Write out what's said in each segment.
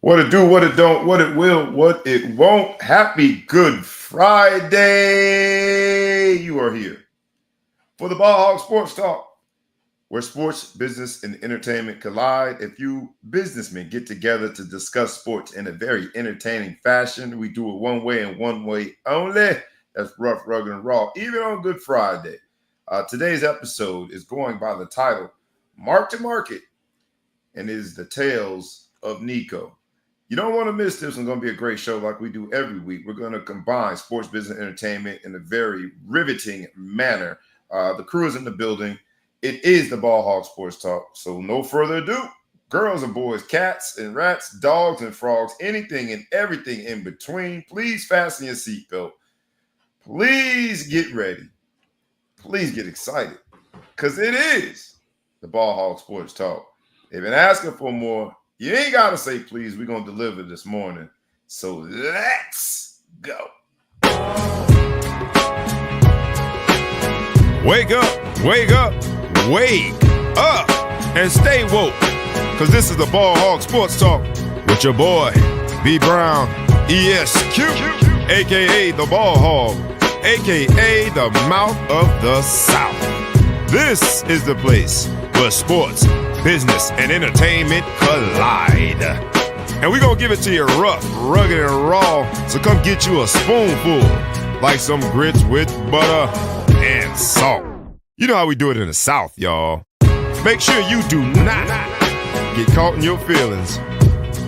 What it do, what it don't, what it will, what it won't. Happy Good Friday. You are here for the Ball Hog Sports Talk, where sports, business, and entertainment collide. A few businessmen get together to discuss sports in a very entertaining fashion. We do it one way and one way only. That's rough, rugged, and raw, even on Good Friday. Today's episode is going by the title, Mark to Market, and is the tales of Nico. You don't want to miss this. It's going to be a great show like we do every week. We're going to combine sports, business, entertainment in a very riveting manner. The crew is in the building. It is the Ball Hog Sports Talk. So no further ado, girls and boys, cats and rats, dogs and frogs, anything and everything in between. Please fasten your seatbelt. Please get ready. Please get excited because it is the Ball Hog Sports Talk. They've been asking for more. You ain't got to say please. We're going to deliver this morning. So let's go. Wake up, wake up, wake up, and stay woke. Because this is the Ball Hog Sports Talk with your boy, B. Brown, ESQ, a.k.a. the Ball Hog, a.k.a. the Mouth of the South. This is the place where sports, business, and entertainment collide. And we're going to give it to you rough, rugged, and raw. So come get you a spoonful, like some grits with butter and salt. You know how we do it in the South, y'all. Make sure you do not get caught in your feelings.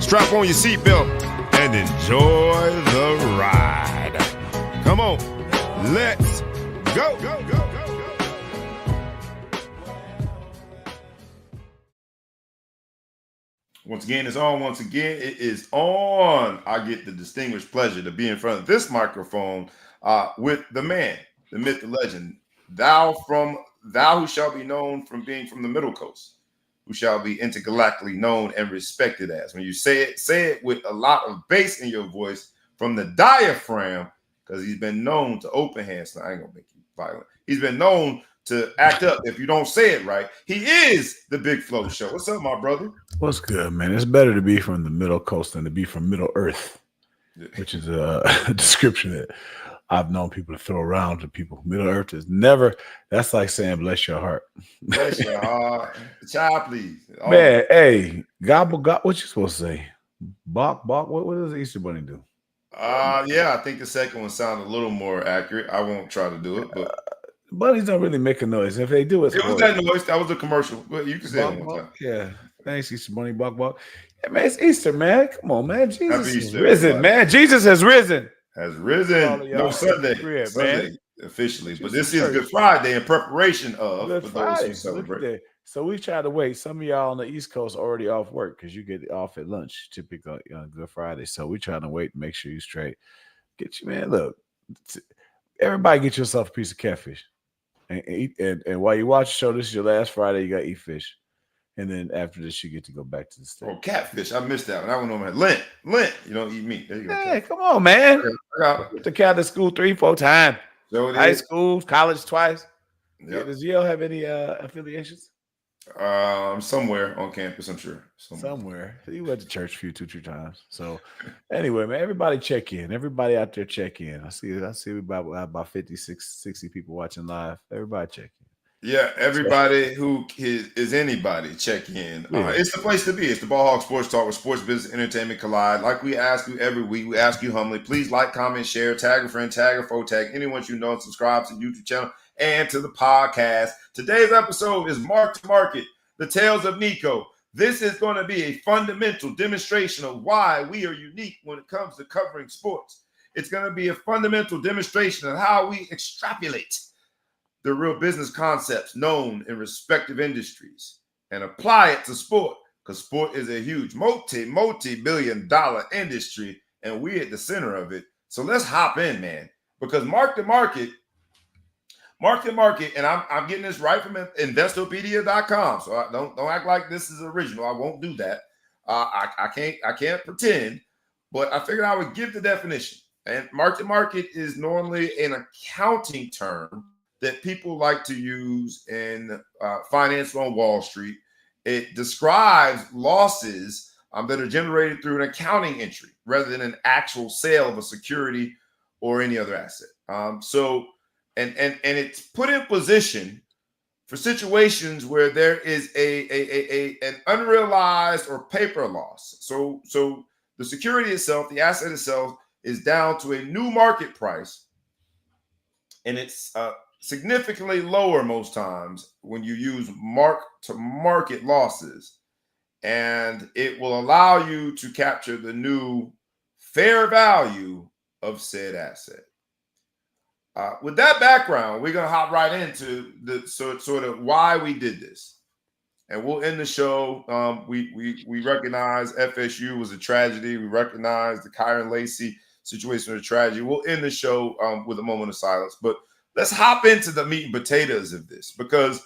Strap on your seatbelt and enjoy the ride. Come on, let's go. Once again, it's on. Once again, it is on. I get the distinguished pleasure to be in front of this microphone with the man, the myth, the legend, thou who shall be known from being from the Middle Coast, who shall be intergalactically known and respected as. When you say it with a lot of bass in your voice from the diaphragm, because he's been known to open hands. I ain't gonna make you violent. He's been known to act up if you don't say it right. He is the Big Flow Show. What's up, my brother? What's good, man? It's better to be from the Middle Coast than to be from Middle Earth, which is a description that I've known people to throw around to people. Middle Earth is never, that's like saying bless your heart. Bless your heart. Child, please. Man, hey, gobble, what you supposed to say? Bark, what does the Easter Bunny do? Yeah, I think the second one sounded a little more accurate. I won't try to do it, but bunnies don't really make a noise. If they do, it was that noise. That was a commercial. But you can say it one time. Yeah. Thanks, Easter Bunny, bark. Yeah, man, it's Easter, man. Come on, man. Jesus Easter, has risen, everybody. man. Jesus has risen. Has risen. No, Sunday, man. Officially. But this is Good Friday in preparation of Good Friday. Those who celebrate. So we try to wait. Some of y'all on the East Coast already off work because you get off at lunch, typically on Good Friday. So we trying to wait and make sure you straight. Get you, man. Look, everybody get yourself a piece of catfish. And eat, and while you watch the show, this is your last Friday, you got to eat fish. And then after this, you get to go back to the state. Oh, catfish. I missed that one. That one on my lint. You don't eat meat. There you go. Hey, come on, man. The cat to school 3-4 times. So high school, college twice. Yep. Does Yale have any affiliations? Somewhere on campus, I'm sure. Somewhere. He went to church a few, 2-3 times. So anyway, man, everybody check in. Everybody out there check in. I see about 50, 60 people watching live. Everybody check in. Yeah, everybody who is anybody, check in. It's the place to be. It's the Ball Hog Sports Talk, where sports, business, entertainment collide. Like we ask you every week, we ask you humbly, please like, comment, share, tag a friend, tag a foe, tag anyone you know, and subscribe to the YouTube channel and to the podcast. Today's episode is Mark to Market, the tales of Nico. This is going to be a fundamental demonstration of why we are unique when it comes to covering sports. It's going to be a fundamental demonstration of how we extrapolate the real business concepts known in respective industries and apply it to sport, because sport is a huge multi-billion-dollar industry, and we're at the center of it. So let's hop in, man, because Mark to Market, and I'm getting this right from Investopedia.com. So I don't act like this is original. I won't do that. I can't pretend, but I figured I would give the definition. And Mark to Market is normally an accounting term that people like to use in finance on Wall Street. It describes losses that are generated through an accounting entry rather than an actual sale of a security or any other asset. And it's put in position for situations where there is an unrealized or paper loss. So the security itself, the asset itself, is down to a new market price, and it's significantly lower most times when you use mark-to-market losses, and it will allow you to capture the new fair value of said asset. With that background, we're going to hop right into the sort of why we did this. And we'll end the show. We recognize FSU was a tragedy. We recognize the Kyron Lacey situation was a tragedy. We'll end the show with a moment of silence. But let's hop into the meat and potatoes of this, because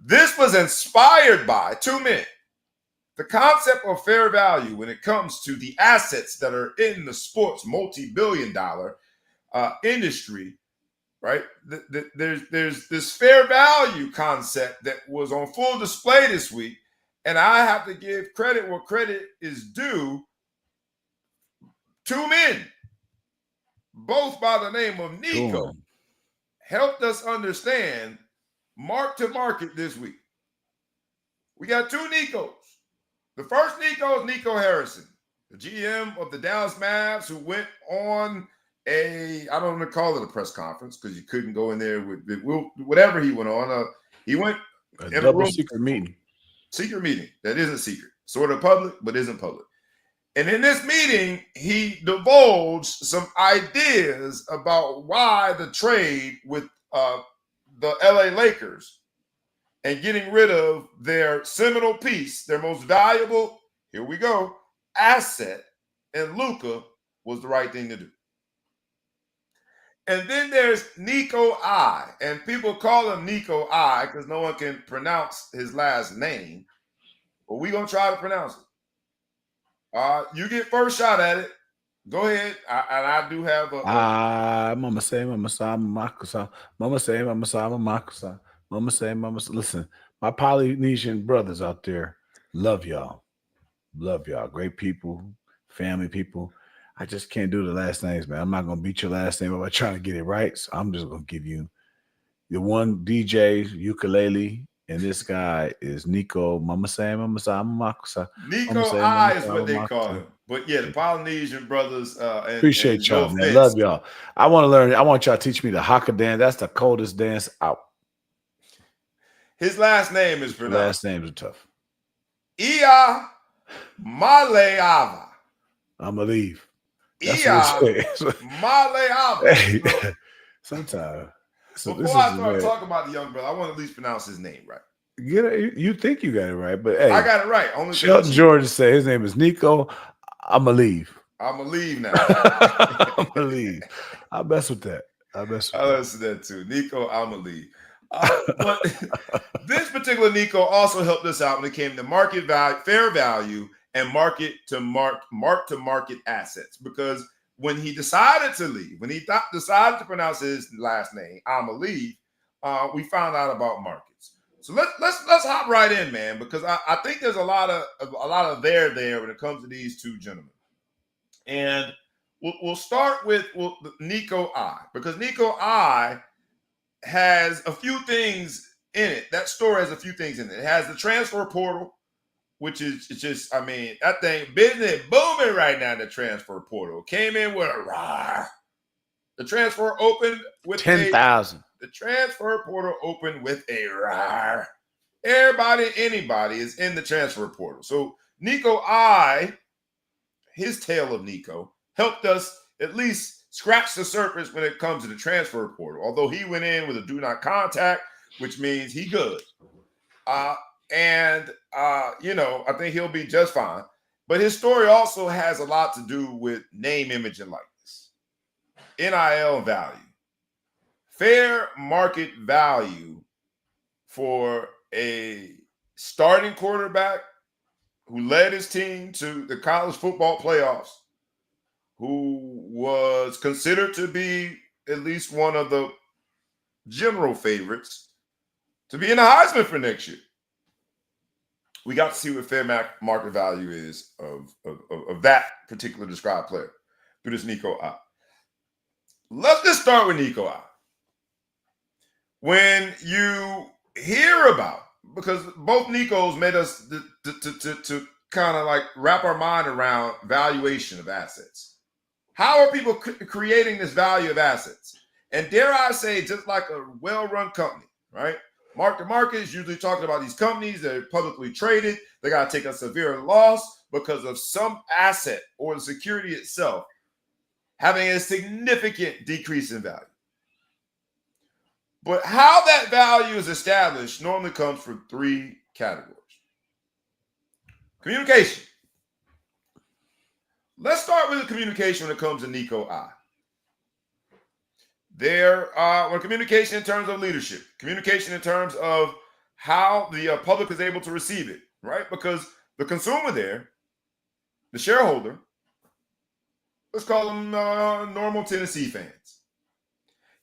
this was inspired by two men. The concept of fair value when it comes to the assets that are in the sports multi-billion-dollar industry. Right? There's this fair value concept that was on full display this week, and I have to give credit where credit is due. Two men, both by the name of Nico, helped us understand mark-to-market this week. We got two Nicos. The first Nico is Nico Harrison, the GM of the Dallas Mavs, who went on I don't want to call it a press conference because you couldn't go in there with whatever he went on. He went a in double a room, secret meeting. Secret meeting that isn't secret, sort of public, but isn't public. And in this meeting, he divulged some ideas about why the trade with the LA Lakers and getting rid of their seminal piece, their most valuable, here we go, asset, and Luka was the right thing to do. And then there's Nico I, and people call him Nico I because no one can pronounce his last name, but we're going to try to pronounce it. You get first shot at it. Go ahead. I do have Mama say, Mama say, listen, my Polynesian brothers out there, love y'all. Love y'all. Great people, family people. I just can't do the last names, man. I'm not going to beat your last name by trying to get it right. So I'm just going to give you the one DJ ukulele, and this guy is Nico. Mama say, Mama say, Nico I is what they call him. But yeah, the Polynesian brothers. Appreciate y'all, man. Love y'all. I want to learn. I want y'all to teach me the haka dance. That's the coldest dance out. His last name is pronounced. Last names are tough. Ia Maleava. I'ma leave. That's Maleava. Hey, sometimes. So before I start talking about the young brother, I want to at least pronounce his name right. You think you got it right, but hey, I got it right. Only Shelton George said his name is Nico. I'ma leave. I'ma leave now. I'ma leave. I mess with that. I listen to that too. Nico, I'ma leave. But this particular Nico also helped us out when it came to market value, fair value, and market to market assets. Because when he decided to leave, when he decided to pronounce his last name, I'ma leave, we found out about markets. So let's hop right in, man, because I think there's a lot of there when it comes to these two gentlemen. And we'll start with Nico I, because Nico I has a few things in it. That story has a few things in it. It has the transfer portal, which is just, I mean, that thing, business booming right now, the transfer portal. Came in with a rawr. The transfer opened with 10,000. The transfer portal opened with a rawr. Everybody, anybody is in the transfer portal. So Nico I, his tale of Nico, helped us at least scratch the surface when it comes to the transfer portal. Although he went in with a do not contact, which means he good. I think he'll be just fine. But his story also has a lot to do with name, image, and likeness. NIL value. Fair market value for a starting quarterback who led his team to the college football playoffs, who was considered to be at least one of the general favorites to be in the Heisman for next year, we got to see what fair market value is of that particular described player through this Nico I. Let's just start with Nico I. When you hear about, because both Nicos made us to kind of like wrap our mind around valuation of assets. How are people creating this value of assets? And dare I say, just like a well-run company, right? Mark to market is usually talking about these companies that are publicly traded. They got to take a severe loss because of some asset or the security itself having a significant decrease in value. But how that value is established normally comes from three categories. Communication. Let's start with the communication when it comes to Nico I. When communication in terms of leadership, communication in terms of how the public is able to receive it, right? Because the consumer there, the shareholder, let's call them normal Tennessee fans.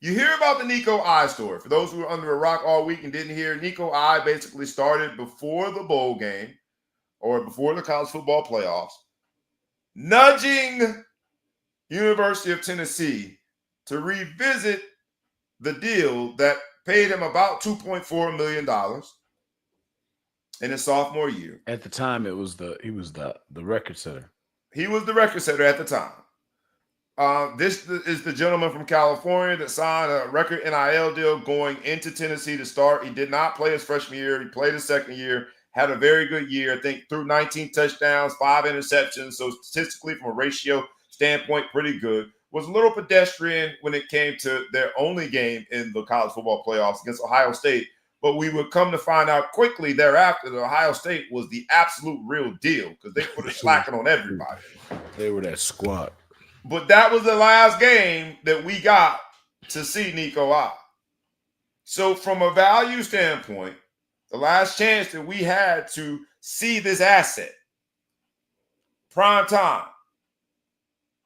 You hear about the Nico I story. For those who were under a rock all week and didn't hear, Nico I basically started before the bowl game or before the college football playoffs, nudging University of Tennessee to revisit the deal that paid him about $2.4 million in his sophomore year. At the time, he was the record setter. He was the record setter at the time. This is the gentleman from California that signed a record NIL deal going into Tennessee to start. He did not play his freshman year. He played his second year, had a very good year. I think threw 19 touchdowns, 5 interceptions. So statistically, from a ratio standpoint, pretty good. Was a little pedestrian when it came to their only game in the college football playoffs against Ohio State. But we would come to find out quickly thereafter that Ohio State was the absolute real deal because they put a slacking on everybody. They were that squad. But that was the last game that we got to see Nico I. So from a value standpoint, the last chance that we had to see this asset, prime time,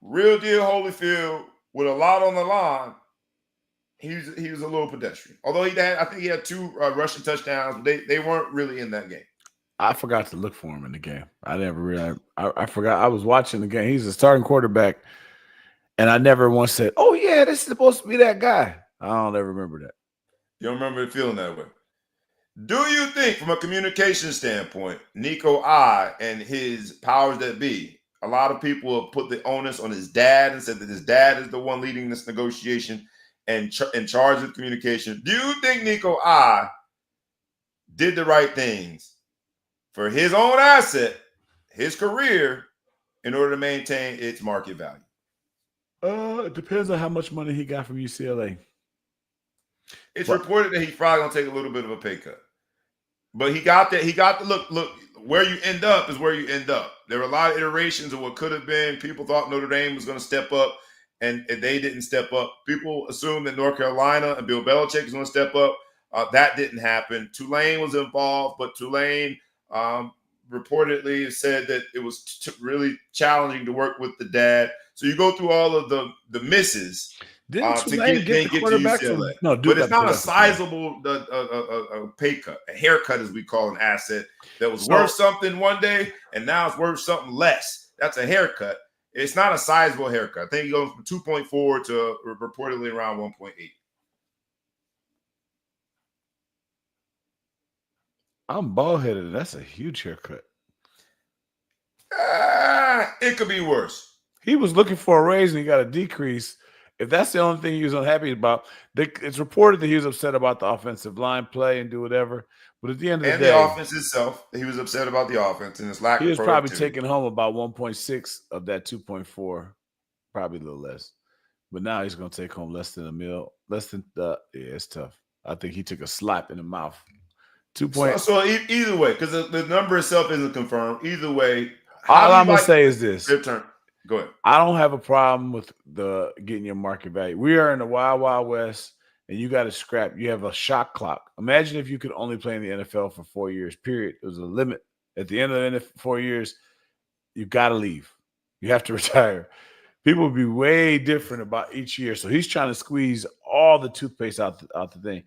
real deal Holyfield with a lot on the line, he was a little pedestrian. Although I think he had 2 rushing touchdowns, but they weren't really in that game. I forgot to look for him in the game. I never realized. I forgot. I was watching the game. He's a starting quarterback, and I never once said, "Oh yeah, this is supposed to be that guy." I don't ever remember that. You don't remember feeling that way? Do you think, from a communication standpoint, Nico I and his powers that be? A lot of people have put the onus on his dad and said that his dad is the one leading this negotiation and in charge of communication. Do you think Nico I did the right things for his own asset, his career, in order to maintain its market value? It depends on how much money he got from UCLA. It's reported that he's probably gonna take a little bit of a pay cut. But he got that. He got the look. Where you end up is where you end up. There were a lot of iterations of what could have been. People thought Notre Dame was going to step up, and they didn't step up. People assumed that North Carolina and Bill Belichick was going to step up. That didn't happen. Tulane was involved, but Tulane reportedly said that it was really challenging to work with the dad. So you go through all of the misses. Didn't Tulane get the quarterback from UCLA. No, but it's not a sizable pay cut, a haircut, as we call an asset that was worth something one day and now it's worth something less. That's a haircut. It's not a sizable haircut. I think it goes from 2.4 to reportedly around 1.8. I'm bald-headed, and that's a huge haircut. It could be worse. He was looking for a raise and he got a decrease. If that's the only thing he was unhappy about, it's reported that he was upset about the offensive line play and do whatever. But at the end of the day, the offense itself, he was upset about the offense and its lack of productivity. He was probably taking home about 1.6 of that 2.4, probably a little less. But now he's going to take home less than $1 million. Yeah, it's tough. I think he took a slap in the mouth. 2 points. So either way, because the number itself isn't confirmed. Either way, all I'm going to say is this. Your turn. Go ahead. I don't have a problem with getting your market value. We are in the wild, wild west, and you got to scrap. You have a shot clock. Imagine if you could only play in the NFL for 4 years, period. It was a limit. At the end of the 4 years, you got to leave. You have to retire. People would be way different about each year. So he's trying to squeeze all the toothpaste out the thing.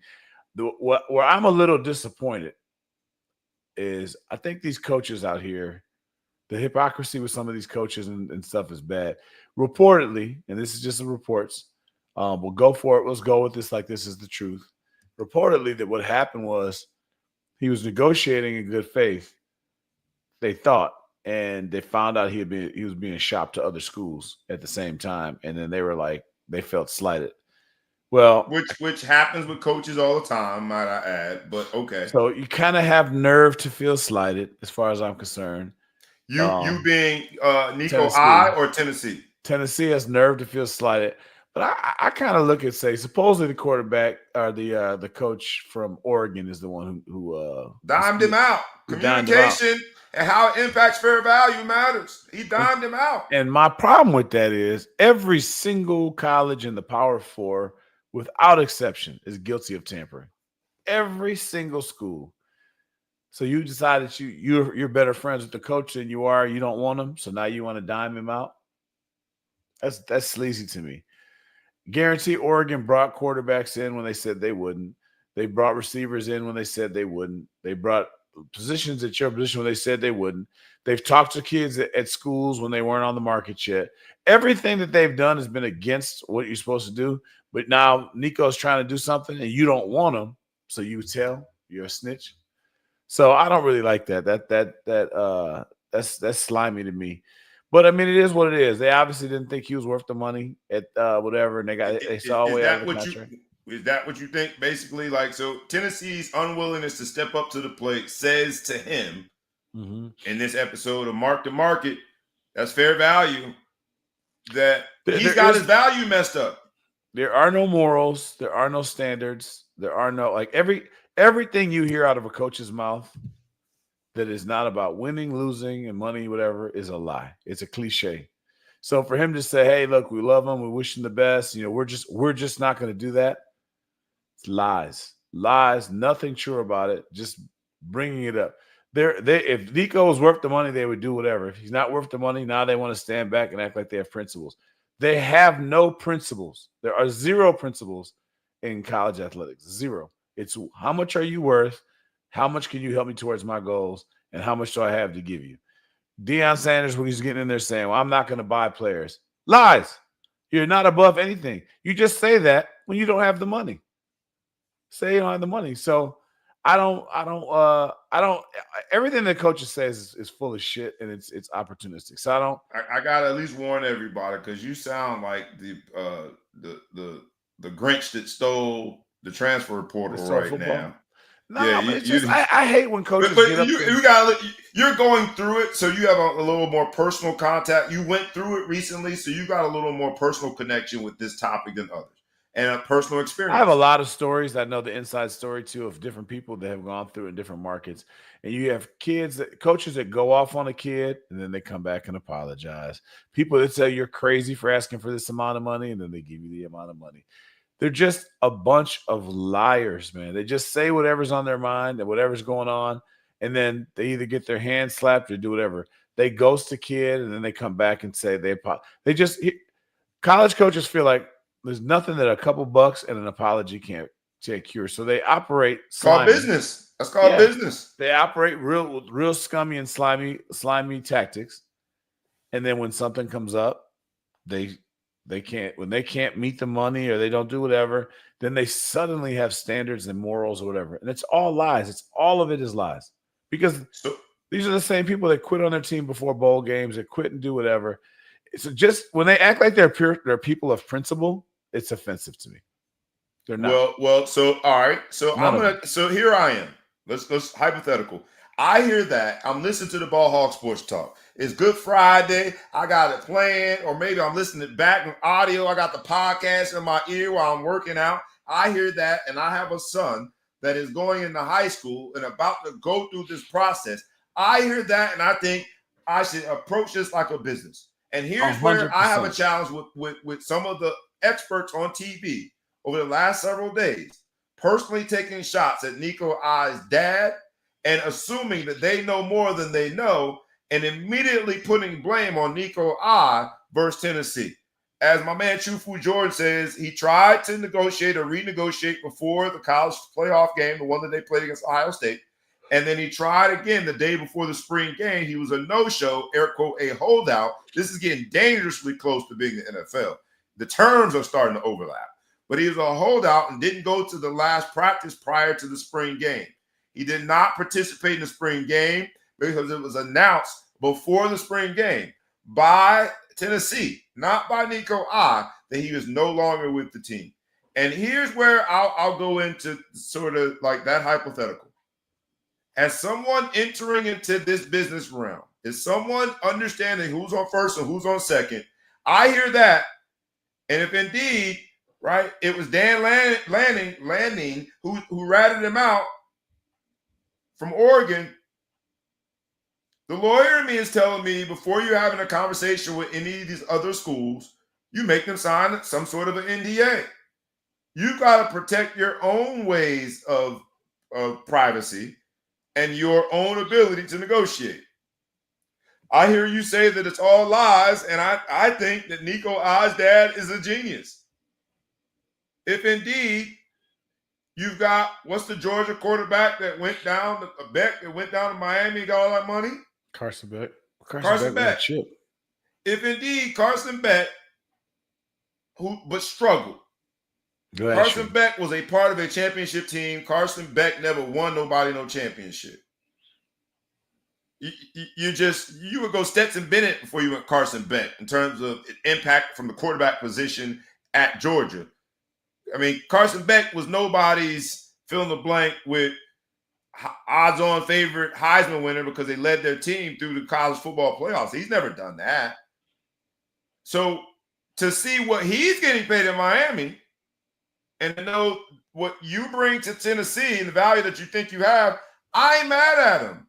Where I'm a little disappointed, is I think these coaches out here, the hypocrisy with some of these coaches and stuff is bad. Reportedly, and this is just the reports, we'll go for it. Let's go with this like this is the truth. Reportedly, that what happened was he was negotiating in good faith, they thought, and they found out he was being shopped to other schools at the same time, and then they felt slighted. Well, which happens with coaches all the time, might I add. But okay, so you kind of have nerve to feel slighted, as far as I'm concerned. you being Nico Tennessee. I or Tennessee? Tennessee has nerve to feel slighted, but I kind of look at supposedly the quarterback or the coach from Oregon is the one who dimed him out. Communication and how it impacts fair value matters. He dimed him out. And my problem with that is every single college in the Power Four, without exception, is guilty of tampering. Every single school. So you decide that you're better friends with the coach than you are. You don't want him, so now you want to dime him out. That's sleazy to me. Guarantee Oregon brought quarterbacks in when they said they wouldn't. They brought receivers in when they said they wouldn't. They brought positions at your position when they said they wouldn't. They've talked to kids at schools when they weren't on the market yet. Everything that they've done has been against what you're supposed to do. But now Nico's trying to do something and you don't want him, so you tell you're a snitch. So I don't really like that. That's slimy to me. But I mean, it is what it is. They obviously didn't think he was worth the money at whatever, and they saw a way out of the contract. Is that what you think? Basically, like, so Tennessee's unwillingness to step up to the plate says to him in this episode of Mark the Market, that's fair value, that he's got his value messed up. There are no morals. There are no standards. There are no, like, everything you hear out of a coach's mouth that is not about winning, losing, and money, whatever, is a lie. It's a cliche. So for him to say, "Hey, look, we love him. We wish him the best. You know, we're just not going to do that." It's lies. Nothing true about it. Just bringing it up. If Nico was worth the money, they would do whatever. If he's not worth the money, now they want to stand back and act like they have principles. They have no principles. There are zero principles in college athletics. Zero. It's how much are you worth? How much can you help me towards my goals? And how much do I have to give you? Deion Sanders, when he's getting in there saying, "Well, I'm not going to buy players." Lies. You're not above anything. You just say that when you don't have the money. Say you don't have the money. So I don't everything the coaches says is full of shit and it's opportunistic. So I gotta at least warn everybody, because you sound like the Grinch that stole the transfer portal right football now. No, yeah, I hate when coaches but get up. You're going through it, so you have a little more personal contact. You went through it recently, so you got a little more personal connection with this topic than others, and a personal experience. I have a lot of stories. I know the inside story too of different people that have gone through in different markets. And you have coaches that go off on a kid, and then they come back and apologize. People that say you're crazy for asking for this amount of money, and then they give you the amount of money. They're just a bunch of liars, man. They just say whatever's on their mind and whatever's going on, and then they either get their hand slapped or do whatever. They ghost a kid, and then they come back and say college coaches feel like there's nothing that a couple bucks and an apology can't cure. So they operate slimy. Called business. That's called business. They operate real scummy and slimy tactics. And then when something comes up, they can't meet the money or they don't do whatever, then they suddenly have standards and morals or whatever. And it's all lies. All of it is lies. Because these are the same people that quit on their team before bowl games, that quit and do whatever. So just when they act like they're people of principle, it's offensive to me. They're not. Well, so all right. So here I am. Let's hypothetical. I hear that. I'm listening to the Ball Hog Sports Talk. It's Good Friday. I got it playing, or maybe I'm listening back in audio. I got the podcast in my ear while I'm working out. I hear that, and I have a son that is going into high school and about to go through this process. I hear that, and I think I should approach this like a business. And here's 100%. Where I have a challenge with some of the experts on TV over the last several days, personally taking shots at Nico I's dad and assuming that they know more than they know, and immediately putting blame on Nico I versus Tennessee. As my man Chufu Jordan says, he tried to negotiate or renegotiate before the college playoff game, the one that they played against Ohio State, And then he tried again the day before the spring game. He was a no-show, air quote, a holdout. This is getting dangerously close to being the NFL. The terms are starting to overlap. But he was a holdout and didn't go to the last practice prior to the spring game. He did not participate in the spring game because it was announced before the spring game by Tennessee, not by Nico I, that he was no longer with the team. And here's where I'll go into sort of like that hypothetical. As someone entering into this business realm, as someone understanding who's on first and who's on second, I hear that. And if indeed, right, it was Dan Lanning who ratted him out from Oregon, the lawyer in me is telling me before you're having a conversation with any of these other schools, you make them sign some sort of an NDA. You got to protect your own ways of privacy and your own ability to negotiate. I hear you say that it's all lies, and I think that Nico I's dad is a genius. If indeed you've got, what's the Georgia quarterback that went down, that went down to Miami and got all that money? Carson Beck. Carson Beck. Chip. If indeed Carson Beck, but struggled. Carson Beck was a part of a championship team. Carson Beck never won nobody no championship. You would go Stetson Bennett before you went Carson Beck in terms of impact from the quarterback position at Georgia. I mean, Carson Beck was nobody's fill in the blank with odds-on favorite Heisman winner because they led their team through the college football playoffs. He's never done that. So to see what he's getting paid in Miami and to know what you bring to Tennessee and the value that you think you have, I ain't mad at him.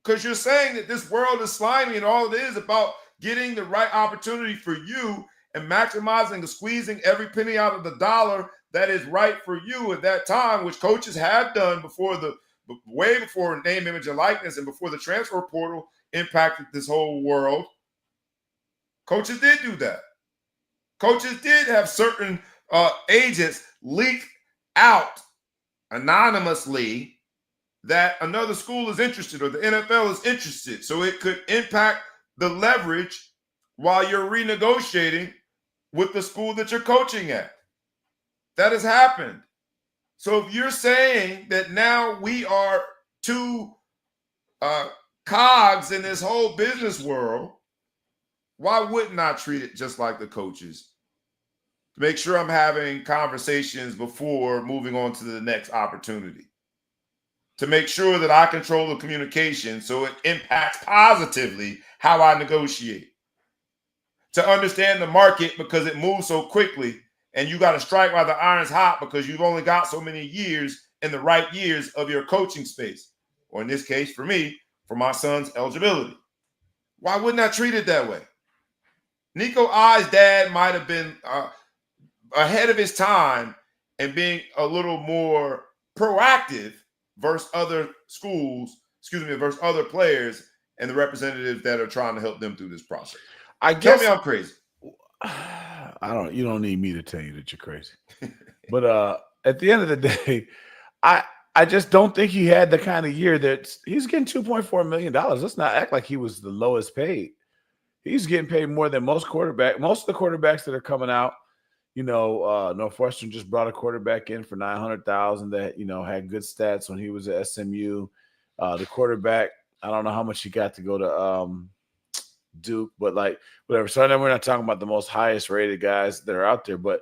Because you're saying that this world is slimy and all it is about getting the right opportunity for you and maximizing and squeezing every penny out of the dollar that is right for you at that time, which coaches have done way before name, image, and likeness and before the transfer portal impacted this whole world. Coaches did do that. Coaches did have certain agents leak out anonymously that another school is interested or the NFL is interested. So it could impact the leverage while you're renegotiating with the school that you're coaching at. That has happened. So if you're saying that now we are two cogs in this whole business world, why wouldn't I treat it just like the coaches? To make sure I'm having conversations before moving on to the next opportunity. To make sure that I control the communication so it impacts positively how I negotiate. To understand the market because it moves so quickly and you got to strike while the iron's hot because you've only got so many years in the right years of your coaching space. Or in this case, for me, for my son's eligibility. Why wouldn't I treat it that way? Nico I's dad might have been ahead of his time and being a little more proactive versus other schools, versus other players and the representatives that are trying to help them through this process. Tell me I'm crazy. You don't need me to tell you that you're crazy. But at the end of the day, I just don't think he had the kind of year that he's getting $2.4 million. Let's not act like he was the lowest paid. He's getting paid more than most quarterbacks. Most of the quarterbacks that are coming out, Northwestern just brought a quarterback in for $900,000 that, had good stats when he was at SMU. The quarterback, I don't know how much he got to go to Duke, but whatever. So I know we're not talking about the most highest rated guys that are out there, but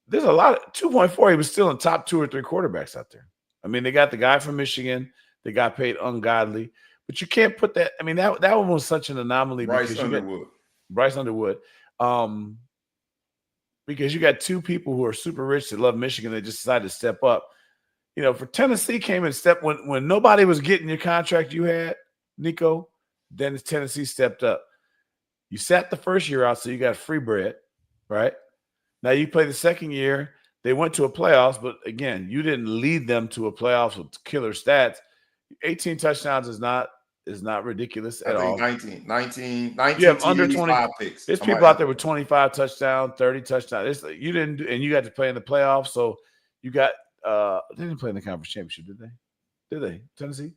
there's a lot of 2.4. He was still in top 2 or 3 quarterbacks out there. I mean, they got the guy from Michigan. They got paid ungodly, but you can't put that. I mean, that one was such an anomaly. Bryce Underwood. Because you got 2 people who are super rich that love Michigan. They just decided to step up. For Tennessee came and stepped when nobody was getting your contract you had, Nico, then Tennessee stepped up. You sat the first year out, so you got free bread, right? Now you play the second year. They went to a playoffs, but again, you didn't lead them to a playoffs with killer stats. 18 touchdowns is not ridiculous at all. 19 you have under 25 picks. There's people out there with 25 touchdowns, 30 touchdowns. You didn't, and you got to play in the playoffs. So you got they didn't play in the conference championship, did they? Did they? Tennessee?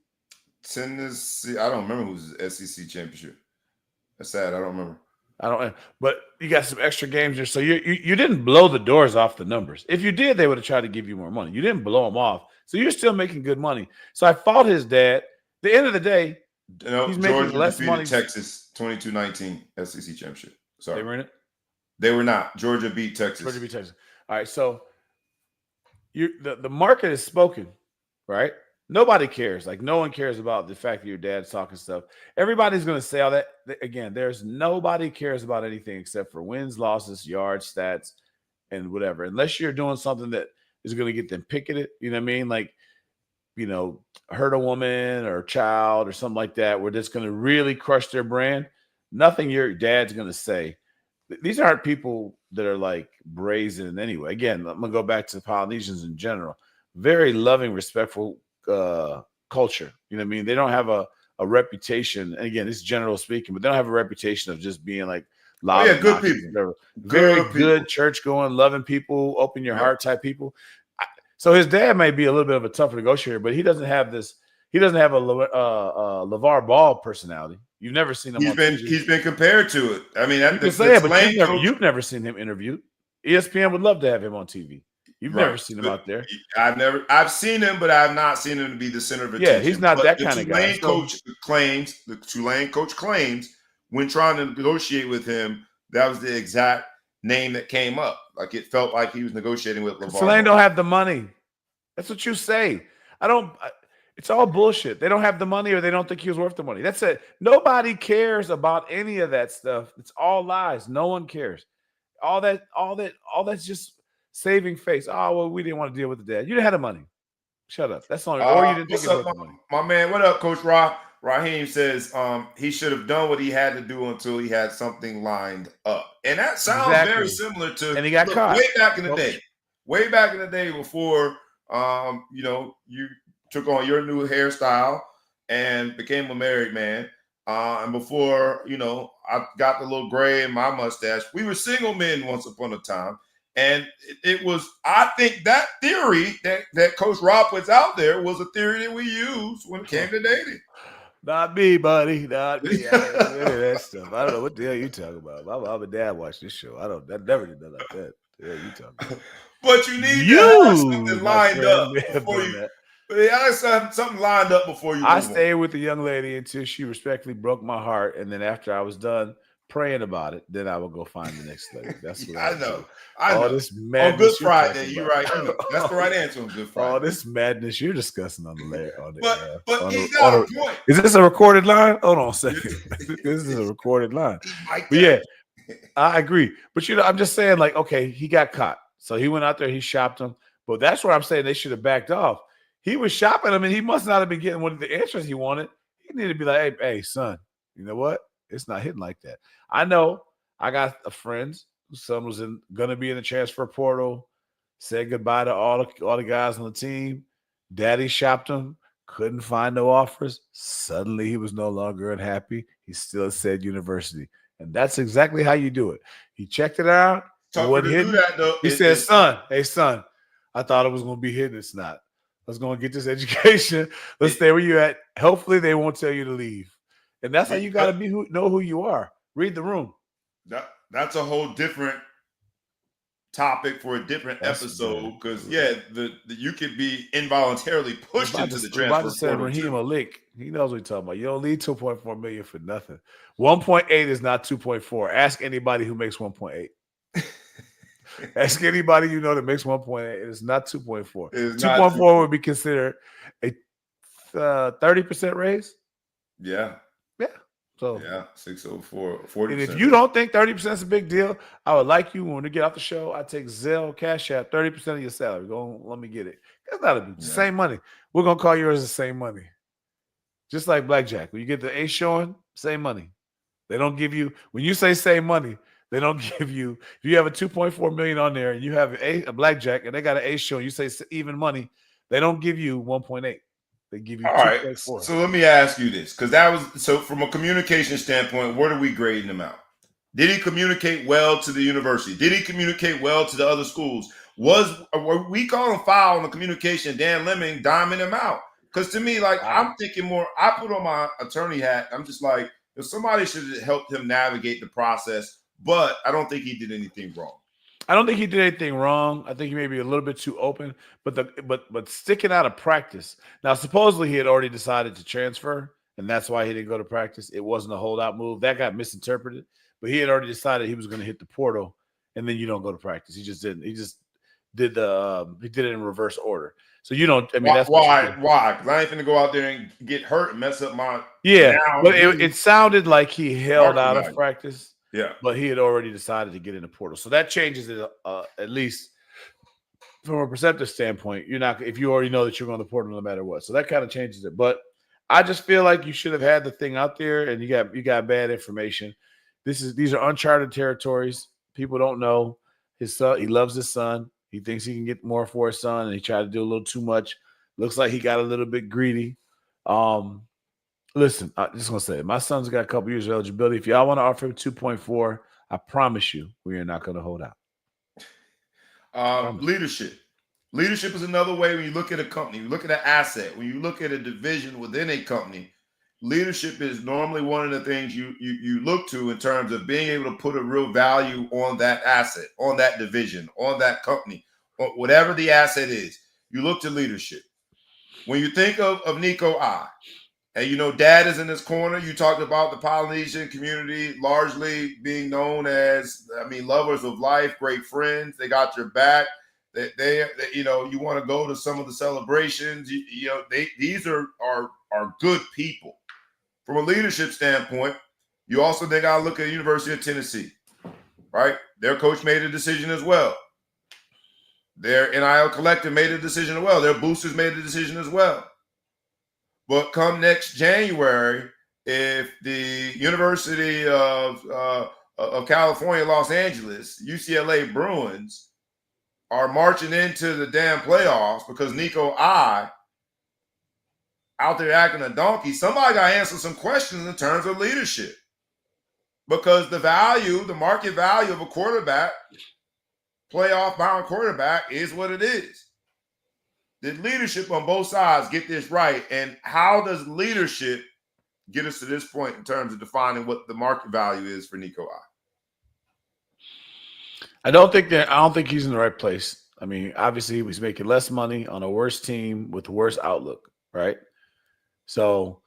Tennessee. I don't remember who's the SEC championship. That's sad. I don't remember. I don't. But you got some extra games there, so you didn't blow the doors off the numbers. If you did, they would have tried to give you more money. You didn't blow them off, so you're still making good money. So I fought his dad. At the end of the day, he's making less money. Texas 22-19 SEC championship. Sorry, they were in it. They were not. Georgia beat Texas. Georgia beat Texas. All right, so the market is spoken, right? Nobody cares. Like, no one cares about the fact that your dad's talking stuff. Everybody's going to say all that. Again, there's nobody cares about anything except for wins, losses, yards, stats, and whatever. Unless you're doing something that is going to get them picketed, you know what I mean? Like, hurt a woman or a child or something like that, where that's going to really crush their brand. Nothing your dad's going to say. These aren't people that are like brazen in any way. Again, I'm going to go back to the Polynesians in general. Very loving, respectful culture. You know what I mean? They don't have a reputation. And again, this is general speaking, but they don't have a reputation of just being like loud. Good people. Very good church going, loving people, open your heart type people. So his dad may be a little bit of a tougher negotiator, but he doesn't have this. He doesn't have a LeVar Ball personality. You've never seen him. He's been compared to it. I mean, you can say it, but you've never seen him interviewed. ESPN would love to have him on TV. You've never seen him out there. I've seen him, but I've not seen him to be the center of attention. Yeah, he's not that kind of guy. The Tulane coach claims when trying to negotiate with him, that was the exact name that came up. Like, it felt like he was negotiating with LeVar. Tulane don't have the money. That's what you say. It's all bullshit. They don't have the money, or they don't think he was worth the money. That's it. Nobody cares about any of that stuff. It's all lies. No one cares. All that's just saving face. Oh, well, we didn't want to deal with the dad. You didn't have the money. Shut up. That's not. Or you didn't think it was worth the money. My man, what up, Coach Raheem says he should have done what he had to do until he had something lined up. And that sounds very similar to, and he got caught. Way back in the day. Way back in the day before you took on your new hairstyle and became a married man. And before, I got the little gray in my mustache. We were single men once upon a time. And it was, I think that theory that Coach Rob puts out there was a theory that we used when it came to dating. Not me, buddy. Not me. That stuff. I don't know what the hell you talking about. I'm a dad watch this show. I never did nothing like that. Yeah, you talking about. But you need to have something lined up before you. I had something lined up before you. I stayed with the young lady until she respectfully broke my heart, and then after I was done praying about it, then I would go find the next lady. That's what I know. I know. This madness on Good Friday, you're right. That's the right answer on Good Friday. All this madness you're discussing on the layer. But he's got a point. Is this a recorded line? Hold on a second. This is a recorded line. But yeah, I agree. But I'm just saying, like, okay, he got caught, so he went out there, he shopped him. But that's where I'm saying they should have backed off. He was shopping him, and he must not have been getting one of the answers he wanted. He needed to be like, hey, son, you know what? It's not hitting like that. I know I got a friend whose son was going to be in the transfer portal, said goodbye to all the guys on the team. Daddy shopped him, couldn't find no offers. Suddenly he was no longer unhappy. He still said university. And that's exactly how you do it. He checked it out. It wasn't hitting. He said, son, hey, son, I thought it was going to be hitting. It's not. Let's go and get this education. Let's stay where you're at. Hopefully they won't tell you to leave. And that's how you got to know who you are. Read the room. That's a whole different topic for a different episode, because you could be involuntarily pushed into the transfer portal. Say Raheem Malik. He knows what he's talking about. You don't need $2.4 million for nothing. 1.8 is not 2.4. Ask anybody who makes 1.8. Ask anybody you know that makes 1.8. It's not 2.4. 2.4 would be considered a 30% raise. Yeah. Yeah. So 604, 40%. And if you don't think 30% is a big deal, I would like you, when we get off the show, I take Zelle, Cash App, 30% of your salary. Go, let me get it. That's not a big deal. Same money. We're gonna call yours the same money. Just like blackjack. When you get the ace showing, same money. They don't give you, when you say same money, they don't give you, if you have a 2.4 million on there and you have a blackjack and they got an ace showing, you say even money, they don't give you 1.8. They give you 2.4. Right. So let me ask you this, because that was, so from a communication standpoint, what are we grading him out? Did he communicate well to the university? Did he communicate well to the other schools? Were we calling foul on the communication, Dan Lemming diming him out? Because to me, like, Wow. I'm thinking more, I put on my attorney hat. I'm just like, if somebody should have helped him navigate the process, but I don't think he did anything wrong. I don't think he did anything wrong. I think he may be a little bit too open, but sticking out of practice. Now, supposedly he had already decided to transfer, and that's why he didn't go to practice. It wasn't a holdout move. That got misinterpreted, but he had already decided he was going to hit the portal, and then you don't go to practice. He just didn't. He just did he did it in reverse order. So you don't. I mean, that's why? Because I ain't finna go out there and get hurt and mess up my but it sounded like he held out of practice. Yeah, but he had already decided to get in the portal, so that changes it at least from a perceptive standpoint. You're not if you already know that you're going to the portal no matter what, so that kind of changes it. But I just feel like you should have had the thing out there, and you got bad information. These are uncharted territories. People don't know his son. He loves his son. He thinks he can get more for his son, and he tried to do a little too much. Looks like he got a little bit greedy. Listen, I'm just gonna say my son's got a couple years of eligibility. If y'all want to offer him 2.4, I promise you we are not going to hold out. Leadership. Leadership is another way when you look at a company, you look at an asset, when you look at a division within a company. Leadership is normally one of the things you look to in terms of being able to put a real value on that asset, on that division, on that company, or whatever the asset is. You look to leadership. When you think of Nico I, and you know, Dad is in his corner. You talked about the Polynesian community largely being known as, lovers of life, great friends. They got your back. They you know, you want to go to some of the celebrations. These are good people. From a leadership standpoint, you also then got to look at the University of Tennessee, right? Their coach made a decision as well. Their NIL collective made a decision as well. Their boosters made a decision as well. But come next January, if the University of California, Los Angeles, UCLA Bruins are marching into the damn playoffs because Nico I out there acting a donkey, somebody got to answer some questions in terms of leadership. Because the market value of a quarterback, playoff-bound quarterback, is what it is. Did leadership on both sides get this right? And how does leadership get us to this point in terms of defining what the market value is for Nico I? I don't think he's in the right place. I mean, obviously he was making less money on a worse team with worse outlook, right? So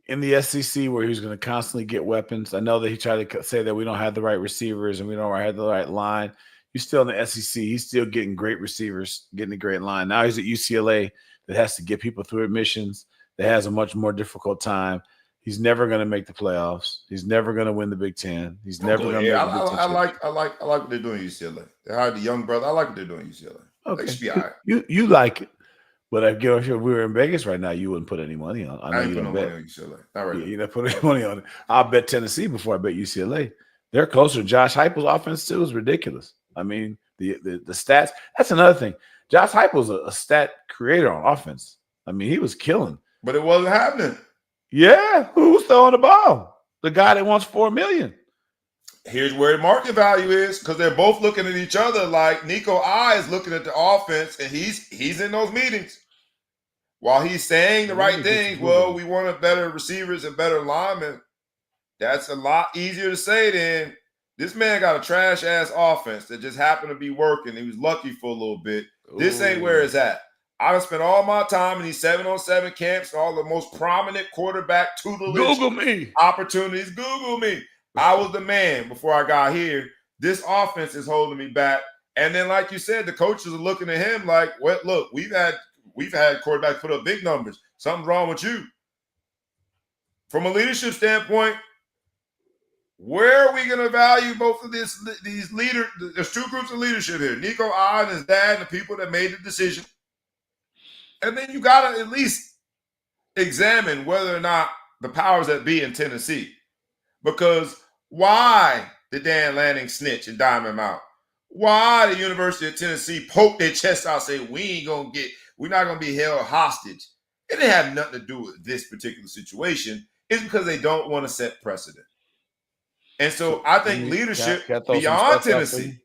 in the SEC, where he's going to constantly get weapons, I know that he tried to say that we don't have the right receivers and we don't have the right line. He's still in the SEC. He's still getting great receivers, getting a great line. Now he's at UCLA that has to get people through admissions, that has a much more difficult time. He's never going to make the playoffs. He's never going to win the Big Ten. He's never going to make the Big Ten. I like what they're doing at UCLA. They hired the young brother. I like what they're doing at UCLA. Okay. They should be all right. You like it. But if we were in Vegas right now, you wouldn't put any money on. I ain't put no money on UCLA. Not right. You don't put any money on it. I'll bet Tennessee before I bet UCLA. They're closer. Josh Heupel's offense too is ridiculous. I mean, the stats. That's another thing. Josh Heupel's a stat creator on offense. I mean, he was killing. But it wasn't happening. Yeah, who's throwing the ball? The guy that wants $4 million. Here's where the market value is, because they're both looking at each other. Like Nico I is looking at the offense, and he's in those meetings while he's saying the right things. Well, we wanted better receivers and better linemen. That's a lot easier to say than this man got a trash ass offense that just happened to be working. He was lucky for a little bit. This ain't where it's at. I done spent all my time in these 7-on-7 camps, all the most prominent quarterback tutelage Google me opportunities. Google me. I was the man before I got here. This offense is holding me back. And then, like you said, the coaches are looking at him like, well, look, we've had quarterbacks put up big numbers. Something's wrong with you. From a leadership standpoint, where are we going to value both of these leaders? There's two groups of leadership here. Nico I and his dad and the people that made the decision. And then you got to at least examine whether or not the powers that be in Tennessee. Because why did Dan Lanning snitch and dime him out? Why the University of Tennessee poke their chest out and say, we're not going to be held hostage? It didn't have nothing to do with this particular situation. It's because they don't want to set precedent. And so I think leadership beyond Tennessee,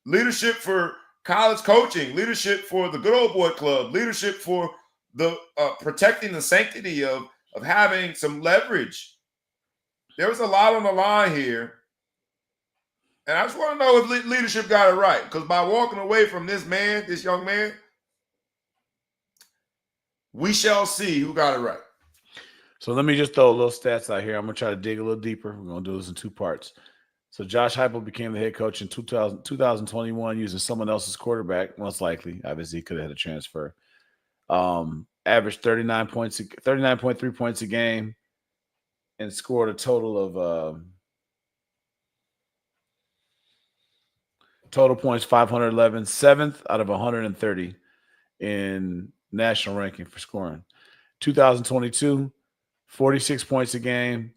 leadership for college coaching, leadership for the good old boy club, leadership for the protecting the sanctity of having some leverage. There was a lot on the line here. And I just want to know if leadership got it right. Because by walking away from this young man, we shall see who got it right. So let me just throw a little stats out here. I'm going to try to dig a little deeper. We're going to do this in 2 parts. So Josh Heupel became the head coach in 2021 using someone else's quarterback, most likely. Obviously, he could have had a transfer. Averaged 39.3 points a game and scored a total of total points 511, 7th out of 130 in national ranking for scoring. 2022, 46 points a game,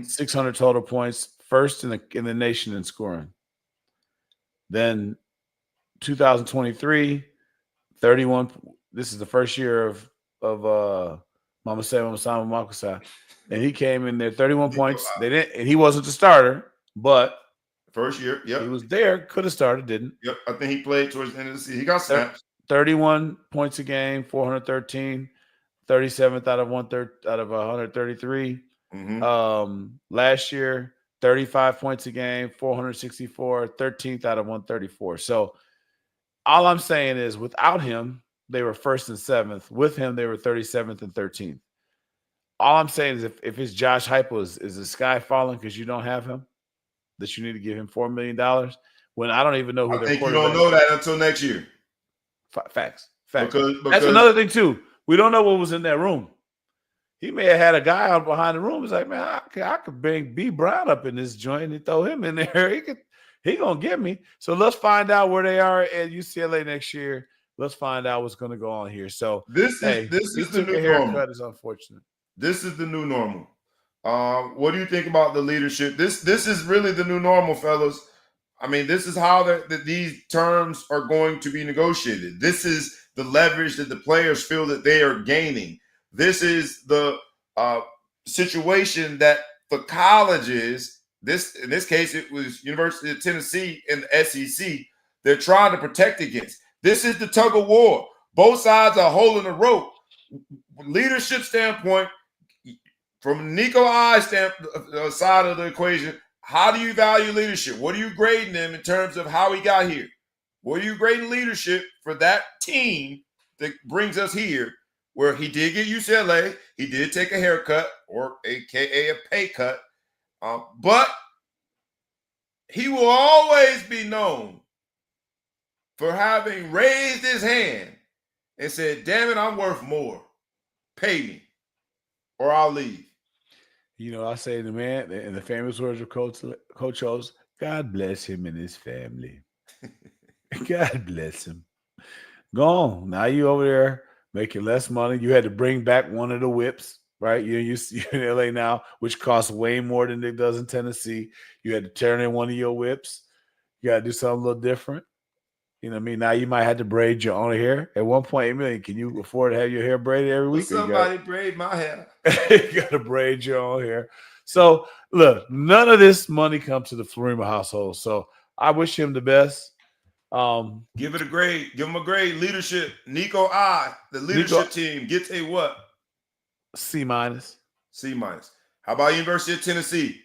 600 total points, first in the nation in scoring. Then 2023, 31. This is the first year of Mama Sama Makusa, and he came in there 31 points. They didn't, and he wasn't the starter, but first year, yep, he was there. Could have started, didn't. Yep, I think he played towards the end of the season. He got snaps. 31 points a game, 413, 37th out of 133. Last year, 35 points a game, 464, 13th out of 134. So all I'm saying is without him, they were 1st and 7th. With him, they were 37th and 13th. All I'm saying is if it's Josh Heupel, is the sky falling because you don't have him? That you need to give him $4 million when I don't even know who I think you don't know that until next year. Facts. Because that's another thing too. We don't know what was in that room. He may have had a guy out behind the room. He's like, man, I could bring B Brown up in this joint and throw him in there. He gonna get me. So let's find out where they are at UCLA next year. Let's find out what's gonna go on here. So this is the new normal. Is unfortunate. This is the new normal. What do you think about the leadership? This is really the new normal, fellas. I mean, this is how these terms are going to be negotiated. This is the leverage that the players feel that they are gaining. This is the situation that the colleges, in this case, it was University of Tennessee and the SEC, they're trying to protect against. This is the tug of war. Both sides are holding the rope. Leadership standpoint, from Nico I side of the equation, how do you value leadership? What are you grading him in terms of how he got here? What are you grading leadership for that team that brings us here, where he did get UCLA, he did take a haircut, or AKA a pay cut, but he will always be known for having raised his hand and said, damn it, I'm worth more. Pay me or I'll leave. You know, I say the man, in the famous words of Coach O's, God bless him and his family. God bless him. Go on. Now you over there making less money. You had to bring back one of the whips, right? You're in LA now, which costs way more than it does in Tennessee. You had to turn in one of your whips. You got to do something a little different. You know what I mean? Now you might have to braid your own hair. At one point, Emily, can you afford to have your hair braided every week? Somebody braid my hair. You got to braid your own hair. So, look, none of this money comes to the Florima household. So, I wish him the best. Give it a grade. Give him a grade. Leadership. Nico I, the leadership team, gets a what? C-. C-. How about University of Tennessee?